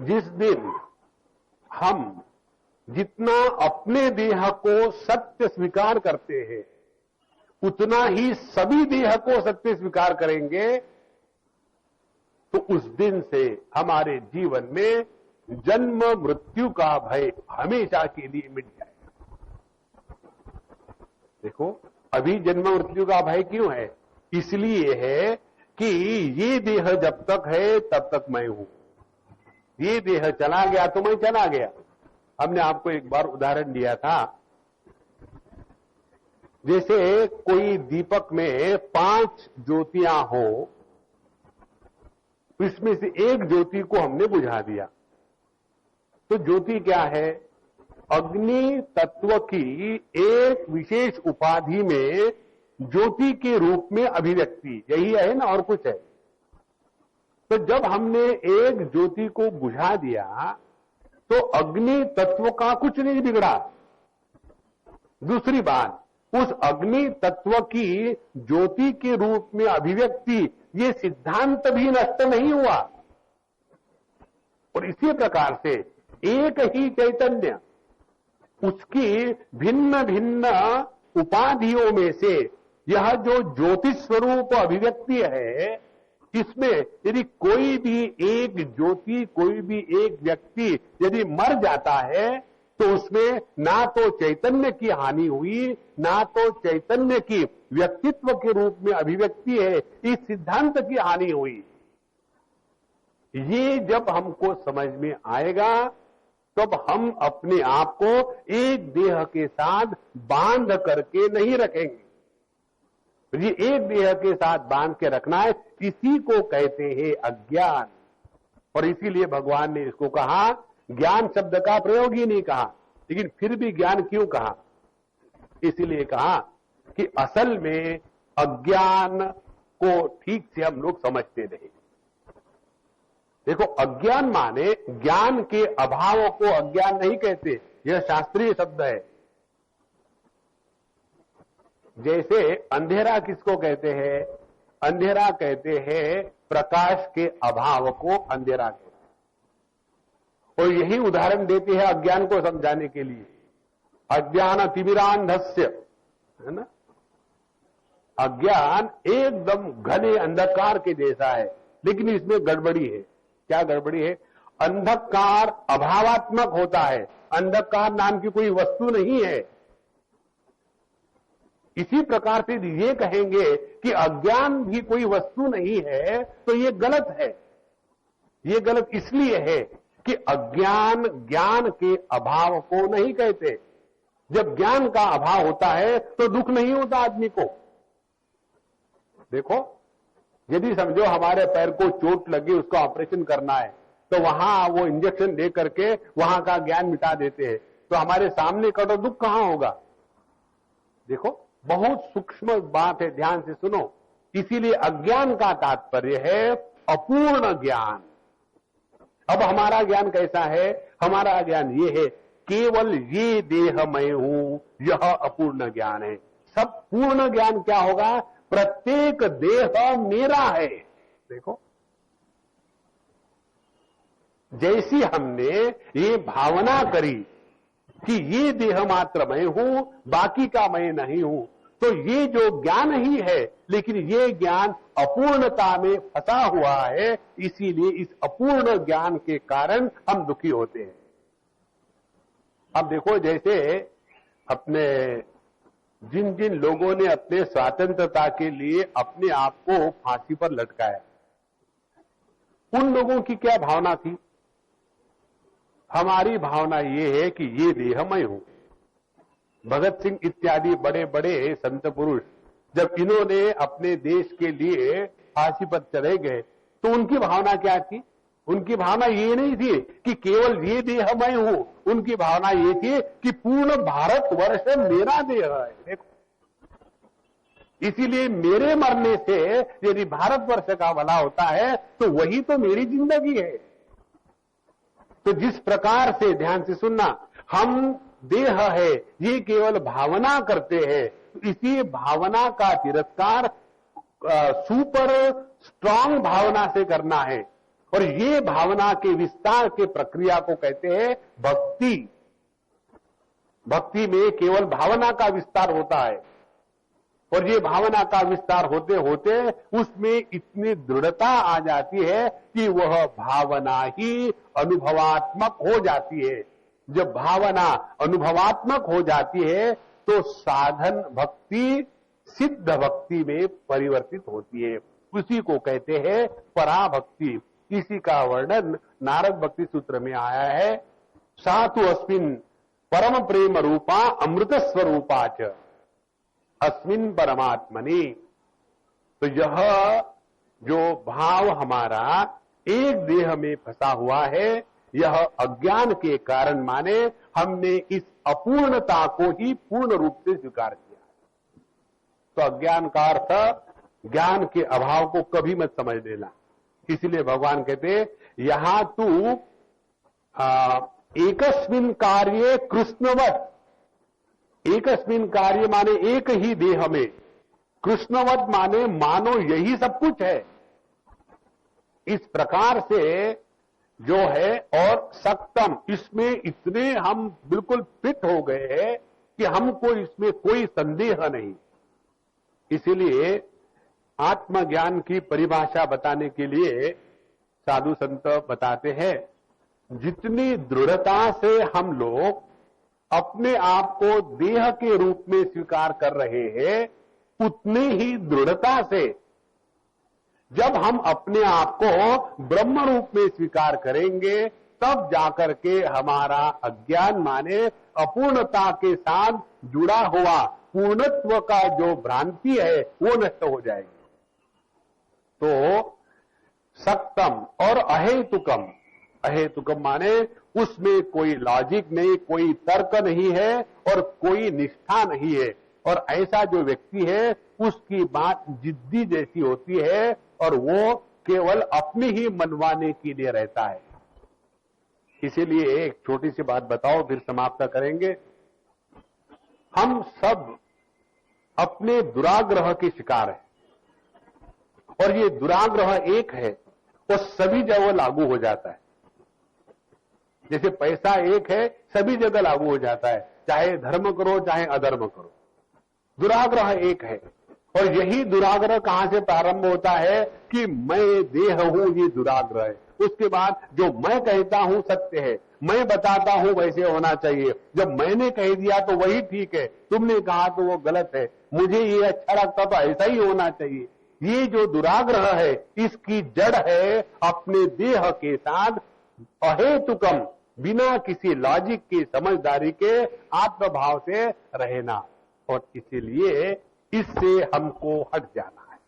जिस दिन हम जितना अपने देह को सत्य स्वीकार करते हैं उतना ही सभी देह को सत्य स्वीकार करेंगे, तो उस दिन से हमारे जीवन में जन्म मृत्यु का भय हमेशा के लिए मिट जाएगा। देखो, अभी जन्म मृत्यु का भय क्यों है? इसलिए है कि ये देह जब तक है तब तक मैं हूं, ये देह चला गया तो मैं चला गया। हमने आपको एक बार उदाहरण दिया था, जैसे कोई दीपक में 5 ज्योतियां हो, इसमें से एक ज्योति को हमने बुझा दिया। तो ज्योति क्या है? अग्नि तत्व की एक विशेष उपाधि में ज्योति के रूप में अभिव्यक्ति, यही है ना, और कुछ है? तो जब हमने एक ज्योति को बुझा दिया तो अग्नि तत्व का कुछ नहीं बिगड़ा। दूसरी बात, उस अग्नि तत्व की ज्योति के रूप में अभिव्यक्ति, ये सिद्धांत भी नष्ट नहीं हुआ। और इसी प्रकार से एक ही चैतन्य उसकी भिन्न भिन्न उपाधियों में से यह जो ज्योतिष स्वरूप अभिव्यक्ति है, इसमें यदि कोई भी एक ज्योति, कोई भी एक व्यक्ति यदि मर जाता है तो उसमें ना तो चैतन्य की हानि हुई, ना तो चैतन्य की व्यक्तित्व के रूप में अभिव्यक्ति है, इस सिद्धांत की हानि हुई। ये जब हमको समझ में आएगा तब हम अपने आप को एक देह के साथ बांध करके नहीं रखेंगे। ये एक देह के साथ बांध के रखना है, इसी को कहते हैं अज्ञान। और इसीलिए भगवान ने इसको कहा, ज्ञान शब्द का प्रयोग ही नहीं कहा, लेकिन फिर भी ज्ञान क्यों कहा? इसीलिए कहा कि असल में अज्ञान को ठीक से हम लोग समझते नहीं। देखो, अज्ञान माने ज्ञान के अभाव को अज्ञान नहीं कहते, यह शास्त्रीय शब्द है। जैसे अंधेरा किसको कहते हैं? अंधेरा कहते हैं प्रकाश के अभाव को अंधेरा कहते हैं। और यही उदाहरण देते हैं अज्ञान को समझाने के लिए। अज्ञान तिमिरांधस्य, है ना? अज्ञान एकदम घने अंधकार के जैसा है, लेकिन इसमें गड़बड़ी है। क्या गड़बड़ी है? अंधकार अभावात्मक होता है, अंधकार नाम की कोई वस्तु नहीं है। इसी प्रकार से ये कहेंगे कि अज्ञान भी कोई वस्तु नहीं है, तो ये गलत है। ये गलत इसलिए है कि अज्ञान ज्ञान के अभाव को नहीं कहते। जब ज्ञान का अभाव होता है तो दुख नहीं होता आदमी को। देखो, यदि समझो हमारे पैर को चोट लगी, उसको ऑपरेशन करना है, तो वहां वो इंजेक्शन दे करके वहां का ज्ञान मिटा देते हैं, तो हमारे सामने का तो दुख कहां होगा? देखो, बहुत सूक्ष्म बात है, ध्यान से सुनो। इसीलिए अज्ञान का तात्पर्य है अपूर्ण ज्ञान। अब हमारा ज्ञान कैसा है? हमारा ज्ञान ये है, केवल ये देह मैं हूं, यह अपूर्ण ज्ञान है। सब पूर्ण ज्ञान क्या होगा? प्रत्येक देह मेरा है। देखो, जैसी हमने ये भावना करी कि ये देह मात्र मैं हूं, बाकी का मैं नहीं हूं, तो ये जो ज्ञान ही है, लेकिन ये ज्ञान अपूर्णता में फंसा हुआ है। इसीलिए इस अपूर्ण ज्ञान के कारण हम दुखी होते हैं। अब देखो, जैसे अपने जिन जिन लोगों ने अपने स्वतंत्रता के लिए अपने आप को फांसी पर लटकाया, उन लोगों की क्या भावना थी? हमारी भावना ये है कि ये देह मैं हूं। भगत सिंह इत्यादि बड़े बड़े संत पुरुष जब इन्होंने अपने देश के लिए फांसी पर चले गए, तो उनकी भावना क्या थी? उनकी भावना ये नहीं थी कि केवल ये देह मैं हूं, उनकी भावना ये थी कि पूर्ण भारतवर्ष मेरा देह है। देखो, इसीलिए मेरे मरने से यदि भारतवर्ष का भला होता है तो वही तो मेरी जिंदगी है। तो जिस प्रकार से, ध्यान से सुनना, हम देह है ये केवल भावना करते हैं, इसी भावना का तिरस्कार सुपर स्ट्रांग भावना से करना है, और ये भावना के विस्तार के प्रक्रिया को कहते हैं भक्ति। भक्ति में केवल भावना का विस्तार होता है, और ये भावना का विस्तार होते होते उसमें इतनी दृढ़ता आ जाती है कि वह भावना ही अनुभवात्मक हो जाती है। जब भावना अनुभवात्मक हो जाती है तो साधन भक्ति सिद्ध भक्ति में परिवर्तित होती है। उसी को कहते हैं पराभक्ति। इसी का वर्णन नारद भक्ति सूत्र में आया है। सातु अस्मिन् परम प्रेम रूपा अमृत स्वरूपा च अस्मिन् परमात्मनि। तो यह जो भाव हमारा एक देह में फंसा हुआ है, यह अज्ञान के कारण, माने हमने इस अपूर्णता को ही पूर्ण रूप से स्वीकार किया। तो अज्ञान का अर्थ ज्ञान के अभाव को कभी मत समझ लेना। इसलिए भगवान कहते यहां तू एकस्मिन् कार्ये कृष्णवत्, एकस्मिन् कार्य माने एक ही देह में, कृष्णवत माने मानो यही सब कुछ है। इस प्रकार से जो है, और सक्तम, इसमें इतने हम बिल्कुल फिट हो गए हैं कि हमको इसमें कोई संदेह नहीं। इसीलिए आत्मज्ञान की परिभाषा बताने के लिए साधु संत बताते हैं, जितनी दृढ़ता से हम लोग अपने आप को देह के रूप में स्वीकार कर रहे हैं, उतनी ही दृढ़ता से जब हम अपने आप को ब्रह्म रूप में स्वीकार करेंगे, तब जाकर के हमारा अज्ञान माने अपूर्णता के साथ जुड़ा हुआ पूर्णत्व का जो भ्रांति है वो नष्ट हो जाएगी। तो सक्तम और अहेतुकम, अहेतुकम माने उसमें कोई लॉजिक नहीं, कोई तर्क नहीं है और कोई निष्ठा नहीं है। और ऐसा जो व्यक्ति है उसकी बात जिद्दी जैसी होती है और वो केवल अपनी ही मनवाने के लिए रहता है। इसीलिए एक छोटी सी बात बताओ, फिर समाप्त करेंगे। हम सब अपने दुराग्रह के शिकार हैं, और ये दुराग्रह एक है वो सभी जगह लागू हो जाता है। जैसे पैसा एक है, सभी जगह लागू हो जाता है, चाहे धर्म करो चाहे अधर्म करो। दुराग्रह एक है और यही दुराग्रह कहां से प्रारंभ होता है कि मैं देह हूं, ये दुराग्रह है। उसके बाद जो मैं कहता हूं सत्य है, मैं बताता हूं वैसे होना चाहिए, जब मैंने कह दिया तो वही ठीक है, तुमने कहा तो वो गलत है, मुझे ये अच्छा लगता तो ऐसा ही होना चाहिए। ये जो दुराग्रह है, इसकी जड़ है अपने देह के साथ अहेतुकम, बिना किसी लॉजिक की, समझदारी के, आत्मभाव से रहना। और इसीलिए इससे हमको हट जाना है।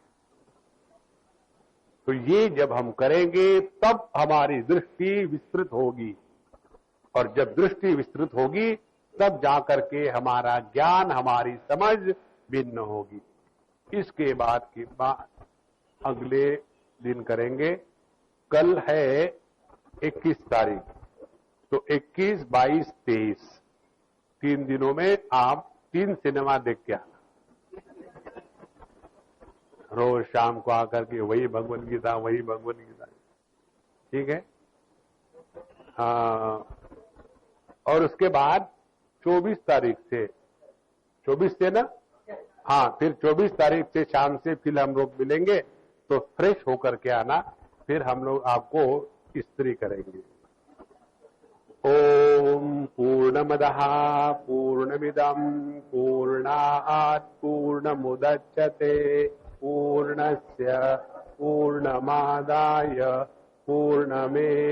तो ये जब हम करेंगे तब हमारी दृष्टि विस्तृत होगी, और जब दृष्टि विस्तृत होगी तब जाकर के हमारा ज्ञान, हमारी समझ भिन्न होगी। इसके बाद की बात अगले दिन करेंगे। कल है 21 तारीख, तो 21, 22, 23 3 दिनों में आप 3 सिनेमा देख के आना। रोज शाम को आकर के वही भगवत गीता, वही भगवत गीता, ठीक है। हाँ, और उसके बाद 24 तारीख से, 24 से ना, हाँ, फिर 24 तारीख से शाम से फिर हम लोग मिलेंगे, तो फ्रेश होकर के आना, फिर हम लोग आपको इस्त्री करेंगे। ओम पूर्णमदः पूर्णमिदं पूर्णात् पूर्णमुदच्यते पूर्णस्य पूर्णमादाय पूर्णमेवावशिष्यते।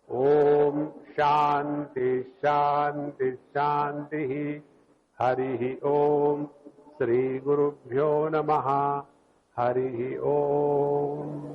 ओम शांति शांति शांति। हरि ओम। श्री गुरुभ्यो नमः। हरि ओम।